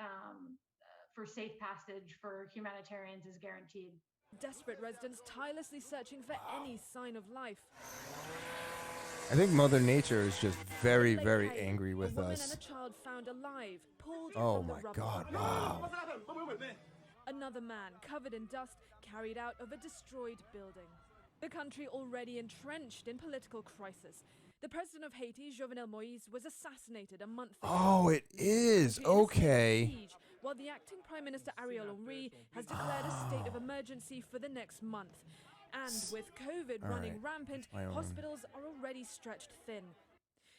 for safe passage for humanitarians is guaranteed. Desperate residents tirelessly searching for any sign of life. I think Mother Nature is just very, very angry with a woman us. and a child found alive, pulled Oh from the my rubble. God, wow. Another man, covered in dust, carried out of a destroyed building. The country already entrenched in political crisis. The president of Haiti, Jovenel Moïse, was assassinated a month ago. Oh, it is. Okay. While the acting Prime Minister Ariel Henry has declared a state of emergency for the next month. And with COVID running rampant, hospitals are already stretched thin.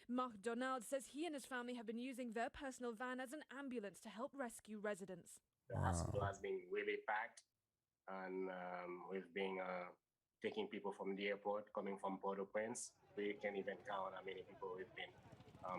Marc Donald says he and his family have been using their personal van as an ambulance to help rescue residents. The hospital has been really packed, and we've been taking people from the airport, coming from Port-au-Prince. We can't even count how many people we've been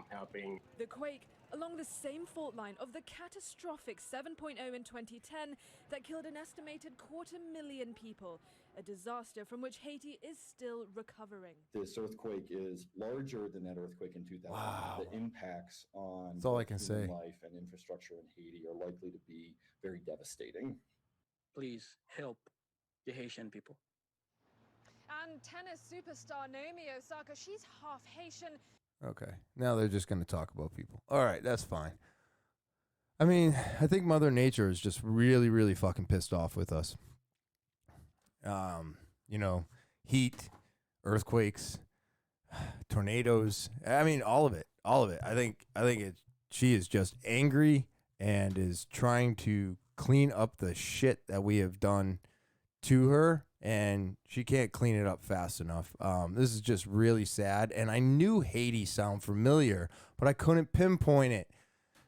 helping. The quake along the same fault line of the catastrophic 7.0 in 2010 that killed an estimated 250,000 people, a disaster from which Haiti is still recovering. This earthquake is larger than that earthquake in 2000. Wow. The impacts on That's all I can human say. life and infrastructure in Haiti are likely to be very devastating. Please help the Haitian people. And tennis superstar Naomi Osaka, she's half Haitian. Okay. Now they're just going to talk about people. All right, that's fine. I mean, I think Mother Nature is just really, really fucking pissed off with us. You know, heat, earthquakes, tornadoes. I mean, all of it. All of it. I think she is just angry and is trying to clean up the shit that we have done to her, and she can't clean it up fast enough. This is just really sad, and I knew Haiti sounded familiar, but I couldn't pinpoint it.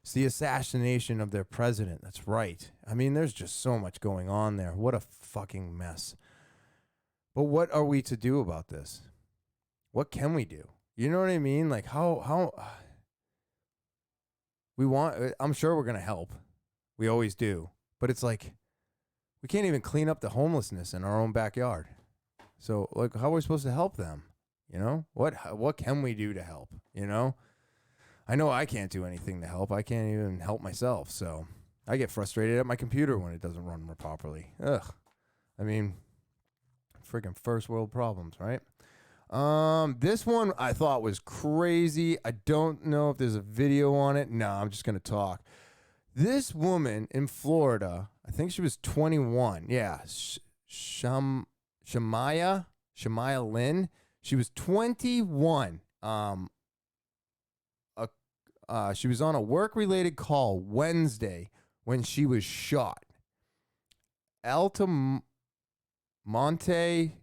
It's the assassination of their president. That's right. I mean, there's just so much going on there. What a fucking mess. But what are we to do about this? What can we do? You know what I mean? Like how we want, I'm sure we're going to help. We always do. But it's like, we can't even clean up the homelessness in our own backyard. So like, how are we supposed to help them? You know, what can we do to help? You know I can't do anything to help. I can't even help myself. So I get frustrated at my computer when it doesn't run properly. Ugh. I mean, freaking first world problems, right? This one I thought was crazy. I don't know if there's a video on it. No, I'm just going to talk. This woman in Florida, I think she was 21. Yeah. Shamaya Lynn. She was 21. She was on a work-related call Wednesday when she was shot. Altamonte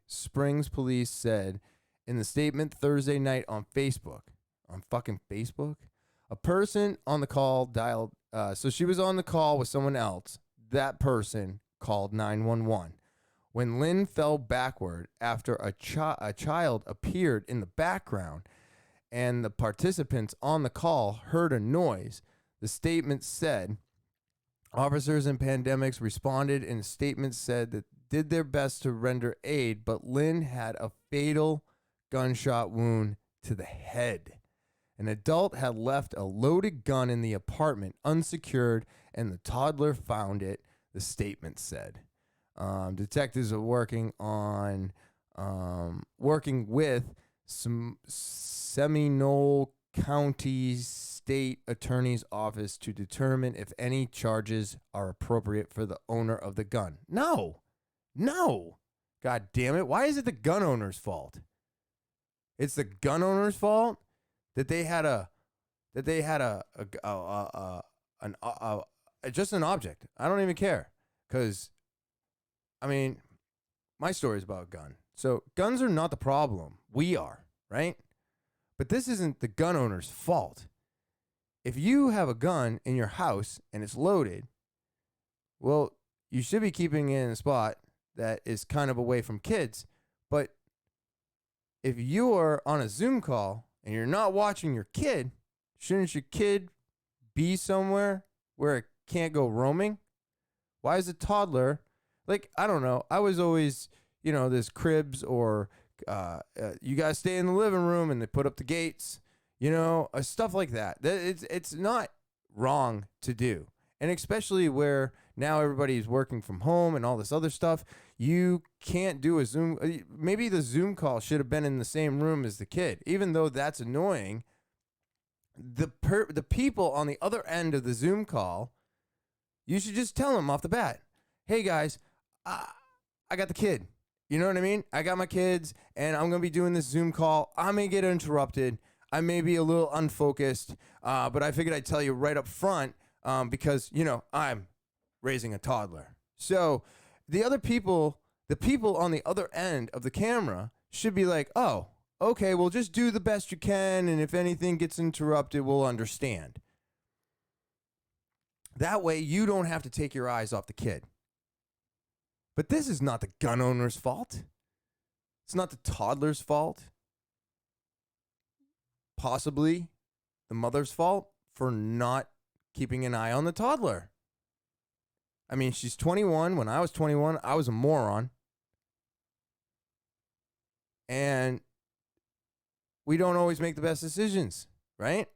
Springs police said in the statement Thursday night on Facebook. On fucking Facebook? A person on the call dialed. So she was on the call with someone else. That person called 911. When Lynn fell backward after a child appeared in the background and the participants on the call heard a noise, the statement said, officers in pandemics responded and statements said that did their best to render aid, but Lynn had a fatal gunshot wound to the head. An adult had left a loaded gun in the apartment unsecured, and the toddler found it, the statement said. Detectives are working with some Seminole County State Attorney's Office to determine if any charges are appropriate for the owner of the gun. No. God damn it. Why is it the gun owner's fault? It's the gun owner's fault that they had just an object. I don't even care. Because, I mean, my story is about a gun. So guns are not the problem. We are, right? But this isn't the gun owner's fault. If you have a gun in your house and it's loaded, well, you should be keeping it in a spot that is kind of away from kids. But if you are on a Zoom call and you're not watching your kid, shouldn't your kid be somewhere where it can't go roaming? Why is a toddler, like, I don't know. I was always, this cribs or you guys stay in the living room and they put up the gates, stuff like that. It's not wrong to do. And especially where now everybody's working from home and all this other stuff, you can't do a Zoom. Maybe the Zoom call should have been in the same room as the kid, even though that's annoying. The people on the other end of the Zoom call, you should just tell them off the bat, hey guys, I got the kid. You know what I mean? I got my kids and I'm going to be doing this Zoom call. I may get interrupted. I may be a little unfocused, but I figured I'd tell you right up front because, I'm raising a toddler. So the people on the other end of the camera should be like, oh, okay, well, just do the best you can. And if anything gets interrupted, we'll understand. That way you don't have to take your eyes off the kid. But this is not the gun owner's fault. It's not the toddler's fault. Possibly the mother's fault for not keeping an eye on the toddler. I mean, she's 21. When I was 21, I was a moron. And we don't always make the best decisions, right?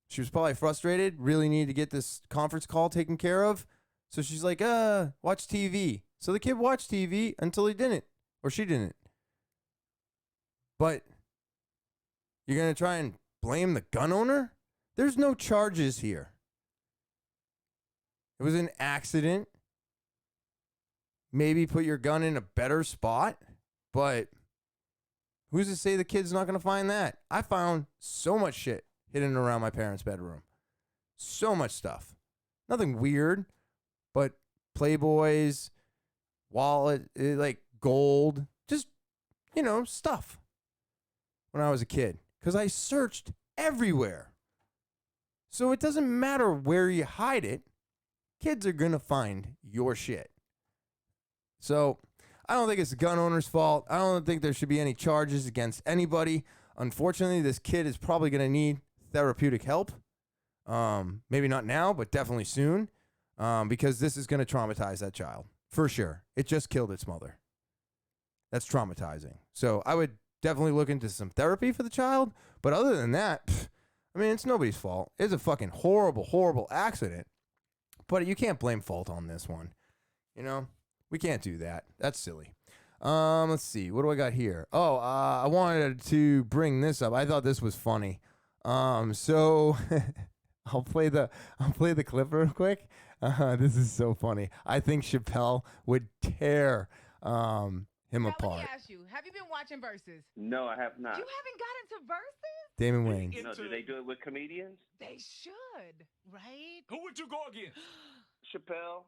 She was probably frustrated, really needed to get this conference call taken care of. So she's like, watch TV. So the kid watched TV until he didn't, or she didn't. But you're going to try and blame the gun owner? There's no charges here. It was an accident. Maybe put your gun in a better spot, but who's to say the kid's not going to find that? I found so much shit hidden around my parents' bedroom. So much stuff. Nothing weird, but Playboys, wallet, like gold, just, stuff when I was a kid. Because I searched everywhere. So it doesn't matter where you hide it. Kids are going to find your shit. So I don't think it's the gun owner's fault. I don't think there should be any charges against anybody. Unfortunately, this kid is probably going to need therapeutic help. Maybe not now, but definitely soon. Because this is going to traumatize that child. For sure. It just killed its mother. That's traumatizing. So I would definitely look into some therapy for the child. But other than that, it's nobody's fault. It's a fucking horrible, horrible accident. But you can't blame fault on this one. We can't do that. That's silly. Let's see. What do I got here? Oh, I wanted to bring this up. I thought this was funny. So I'll play the clip real quick. This is so funny. I think Chappelle would tear him now, apart. Let me ask you, have you been watching Versus? No, I have not. You haven't got into Versus? Damon Wayans. No, do they do it with comedians? They should, right? Who would you go against? Chappelle.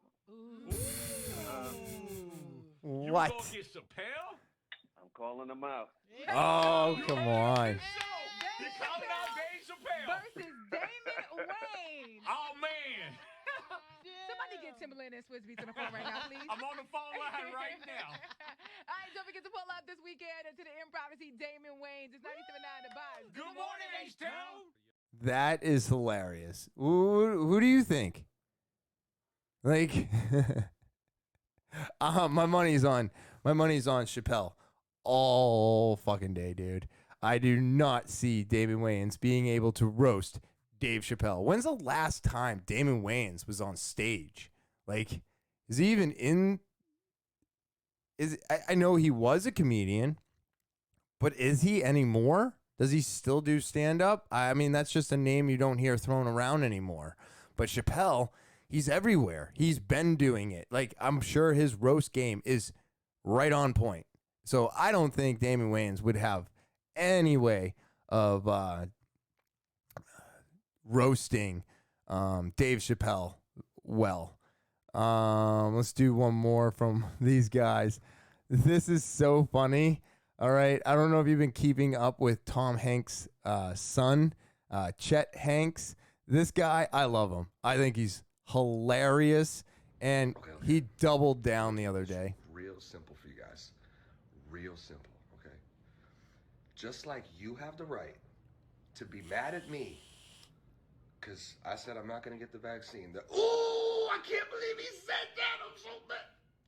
You What? go against Chappelle? I'm calling them out. Oh, come on. You calling out Dave Chappelle? Versus Damon Wayans. Oh, man. Somebody get Timberland and Swizz Beatz on the phone right now, please. I'm on the phone line right now. All right, don't forget to pull up this weekend into the Improv to see Damon Wayans. It's 97.9 The Buzz. Good morning, H-Town. That is hilarious. Who do you think? Like, my money's on Chappelle all fucking day, dude. I do not see Damon Wayans being able to roast Dave Chappelle. When's the last time Damon Wayans was on stage? Like, is he even in? I know he was a comedian, but is he anymore? Does he still do stand-up? I mean, that's just a name you don't hear thrown around anymore. But Chappelle, he's everywhere. He's been doing it. Like, I'm sure his roast game is right on point. So I don't think Damon Wayans would have any way of roasting Dave Chappelle well. Let's do one more from these guys. This is so funny. All right. I don't know if you've been keeping up with Tom Hanks' son, Chet Hanks. This guy, I love him. I think he's hilarious. And he doubled down the other day. Real simple for you guys. Real simple, okay? Just like you have the right to be mad at me because I said I'm not going to get the vaccine. Oh, I can't believe he said that. I'm so mad.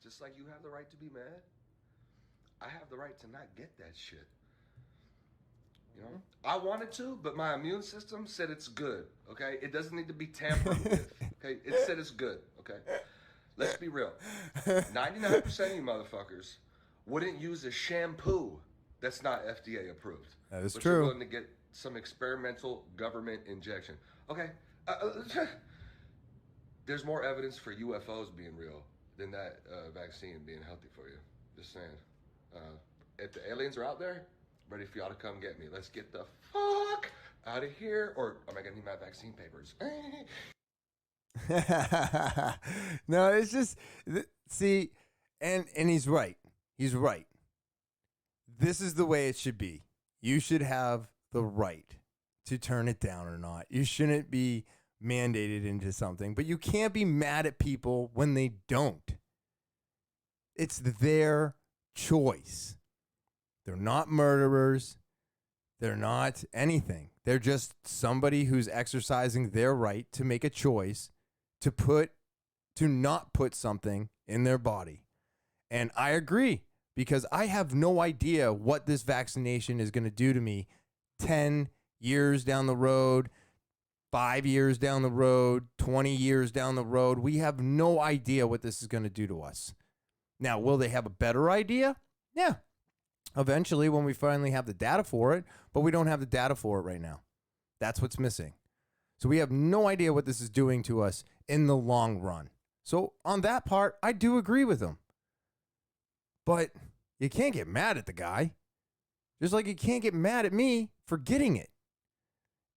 Just like you have the right to be mad, I have the right to not get that shit. You know, I wanted to, but my immune system said it's good, okay? It doesn't need to be tampered with, okay? It said it's good, okay? Let's be real. 99% of you motherfuckers wouldn't use a shampoo that's not FDA approved. That is but true. You're willing to get some experimental government injection. Okay. There's more evidence for UFOs being real than that vaccine being healthy for you. Just saying. If the aliens are out there, ready for y'all to come get me. Let's get the fuck out of here. Or am I going to need my vaccine papers? No, it's just, see, and he's right. He's right. This is the way it should be. You should have the right to turn it down or not. You shouldn't be mandated into something, but you can't be mad at people when they don't. It's their choice. They're not murderers. They're not anything. They're just somebody who's exercising their right to make a choice to not put something in their body. And I agree, because I have no idea what this vaccination is going to do to me 10 years down the road, 5 years down the road, 20 years down the road. We have no idea what this is going to do to us. Now, will they have a better idea? Yeah. Eventually, when we finally have the data for it, but we don't have the data for it right now. That's what's missing. So we have no idea what this is doing to us in the long run. So on that part, I do agree with him. But you can't get mad at the guy. Just like you can't get mad at me for getting it.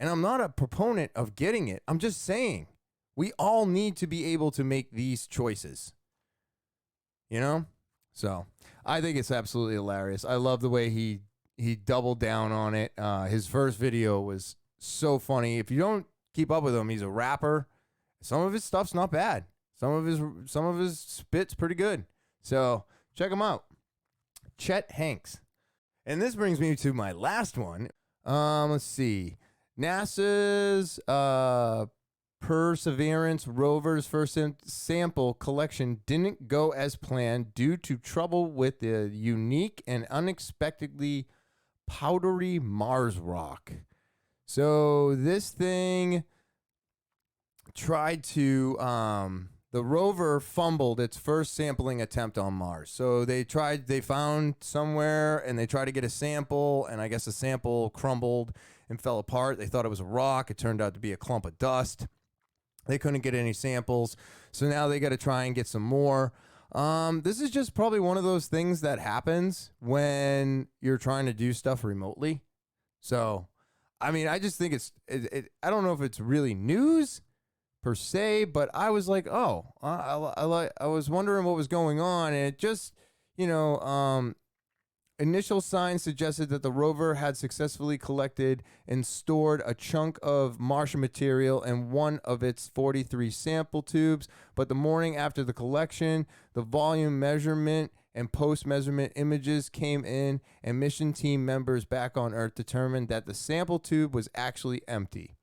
And I'm not a proponent of getting it. I'm just saying we all need to be able to make these choices. You know? So I think it's absolutely hilarious. I love the way he doubled down on it. His first video was so funny. If you don't keep up with him, he's a rapper. Some of his stuff's not bad. Some of his spit's pretty good. So check him out. Chet Hanks. And this brings me to my last one. Let's see. NASA's Perseverance rover's first sample collection didn't go as planned due to trouble with the unique and unexpectedly powdery Mars rock. So this thing tried to, the rover fumbled its first sampling attempt on Mars. So they found somewhere and they tried to get a sample, and I guess the sample crumbled and fell apart. They thought it was a rock. It turned out to be a clump of dust. They couldn't get any samples. So now they got to try and get some more. This is just probably one of those things that happens when you're trying to do stuff remotely. So, I mean, I just think I don't know if it's really news per se, but I was like, oh, I was wondering what was going on. And it just, initial signs suggested that the rover had successfully collected and stored a chunk of Martian material in one of its 43 sample tubes, but the morning after the collection, the volume measurement and post-measurement images came in, and mission team members back on Earth determined that the sample tube was actually empty.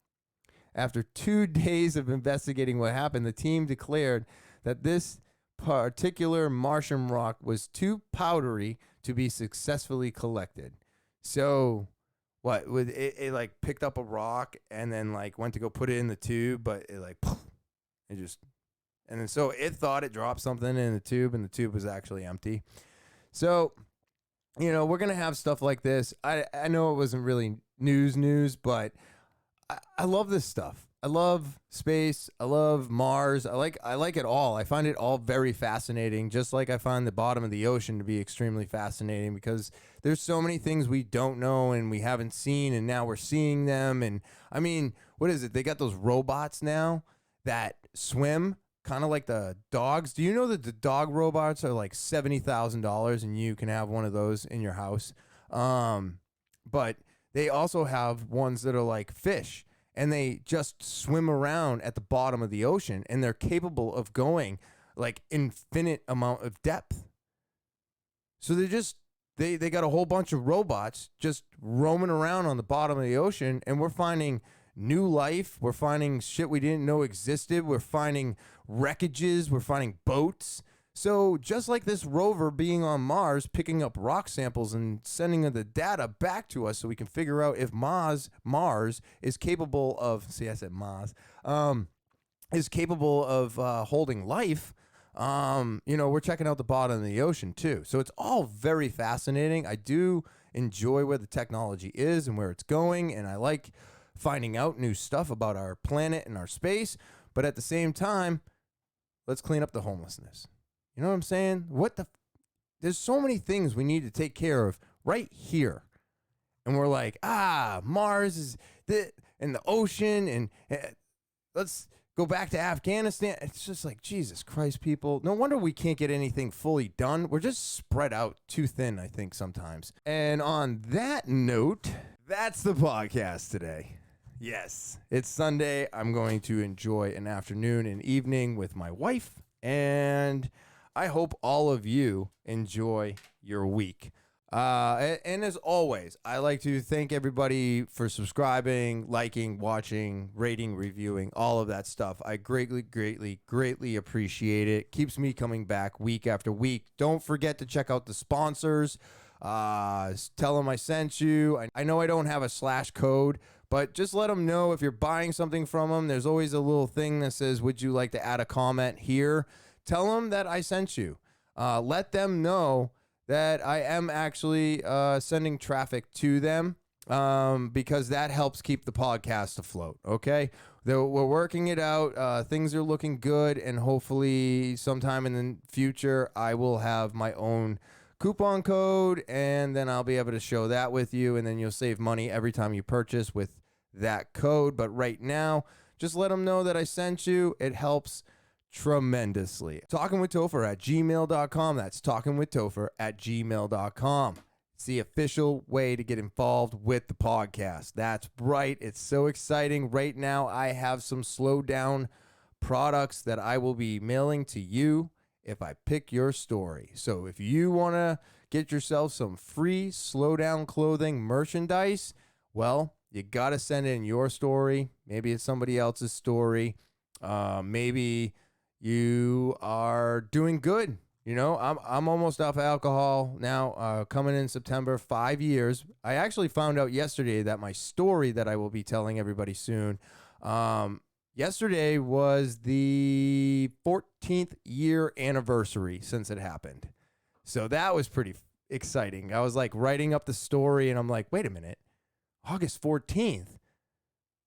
After 2 days of investigating what happened, the team declared that this particular Martian rock was too powdery to be successfully collected. So what would it like picked up a rock and then like went to go put it in the tube, but it like and then so it thought it dropped something in the tube and the tube was actually empty. So we're gonna have stuff like this. I know it wasn't really news, but I love this stuff. I love space. I love Mars. I like it all. I find it all very fascinating, just like I find the bottom of the ocean to be extremely fascinating, because there's so many things we don't know and we haven't seen, and now we're seeing them. And I mean, what is it? They got those robots now that swim, kind of like the dogs. Do you know that the dog robots are like $70,000 and you can have one of those in your house? But they also have ones that are like fish, and they just swim around at the bottom of the ocean, and they're capable of going like infinite amount of depth. So they got a whole bunch of robots just roaming around on the bottom of the ocean, and we're finding new life. We're finding shit we didn't know existed. We're finding wreckages. We're finding boats. So just like this rover being on Mars, picking up rock samples and sending the data back to us so we can figure out if Mars is capable of, is capable of holding life, we're checking out the bottom of the ocean too. So it's all very fascinating. I do enjoy where the technology is and where it's going, and I like finding out new stuff about our planet and our space. But at the same time, let's clean up the homelessness. You know what I'm saying? There's so many things we need to take care of right here. And we're like, Mars is and the ocean, and let's go back to Afghanistan. It's just like, Jesus Christ, people. No wonder we can't get anything fully done. We're just spread out too thin, I think, sometimes. And on that note, that's the podcast today. Yes, it's Sunday. I'm going to enjoy an afternoon and evening with my wife, and I hope all of you enjoy your week. And as always, I like to thank everybody for subscribing, liking, watching, rating, reviewing, all of that stuff. I greatly, greatly, greatly appreciate it. Keeps me coming back week after week. Don't forget to check out the sponsors. Tell them I sent you. I know I don't have a / code, but just let them know if you're buying something from them. There's always a little thing that says, would you like to add a comment here? Tell them that I sent you. Let them know that I am actually sending traffic to them because that helps keep the podcast afloat, okay? We're working it out. Things are looking good, and hopefully sometime in the future, I will have my own coupon code, and then I'll be able to show that with you, and then you'll save money every time you purchase with that code. But right now, just let them know that I sent you. It helps tremendously. Talkingwithtopher@gmail.com. That's talkingwithtopher@gmail.com. It's the official way to get involved with the podcast. That's right. It's so exciting. Right now, I have some slow down products that I will be mailing to you if I pick your story. So if you want to get yourself some free slow down clothing merchandise, well, you got to send in your story. Maybe it's somebody else's story. Maybe you are doing good. You know, I'm almost off alcohol now, coming in September, 5 years. I actually found out yesterday that my story that I will be telling everybody soon, yesterday was the 14th year anniversary since it happened. So that was pretty exciting. I was like writing up the story and I'm like, wait a minute, August 14th.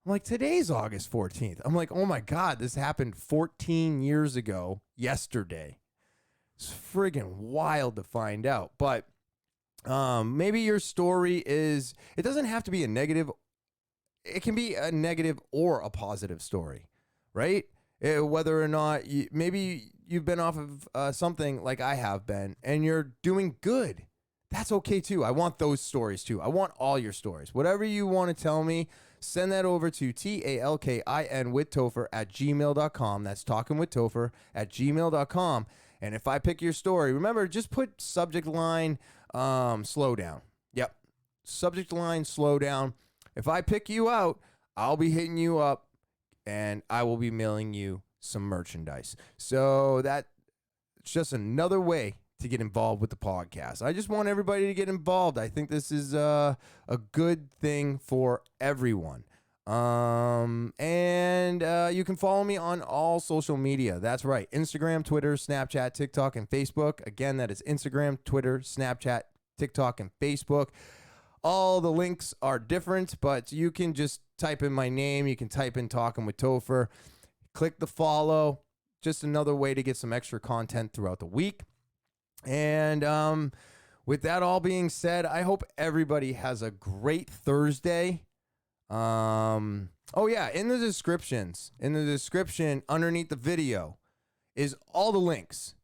I'm like, today's August 14th. I'm like, oh my God, this happened 14 years ago yesterday. It's friggin' wild to find out. But maybe your story is, it doesn't have to be a negative. It can be a negative or a positive story, right? Whether or not, maybe you've been off of something like I have been and you're doing good. That's okay too. I want those stories too. I want all your stories. Whatever you want to tell me, send that over to talkinwithtopher@gmail.com. That's talkinwithtopher@gmail.com. And if I pick your story, remember, just put subject line, slow down. Yep. Subject line, slow down. If I pick you out, I'll be hitting you up and I will be mailing you some merchandise. So that's just another way to get involved with the podcast. I just want everybody to get involved. I think this is a good thing for everyone. And you can follow me on all social media. That's right. Instagram, Twitter, Snapchat, TikTok, and Facebook. Again, that is Instagram, Twitter, Snapchat, TikTok, and Facebook. All the links are different, but you can just type in my name. You can type in Talking with Topher. Click the follow. Just another way to get some extra content throughout the week. And with that all being said, I hope everybody has a great Thursday. Oh yeah, in the description underneath the video is all the links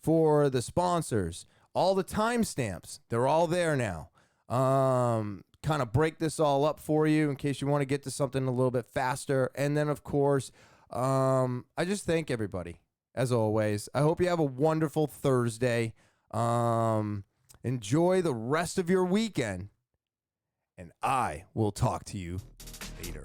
for the sponsors, all the timestamps. They're all there now. Kind of break this all up for you in case you want to get to something a little bit faster. And then, of course, I just thank everybody, as always. I hope you have a wonderful Thursday. Enjoy the rest of your weekend, and I will talk to you later.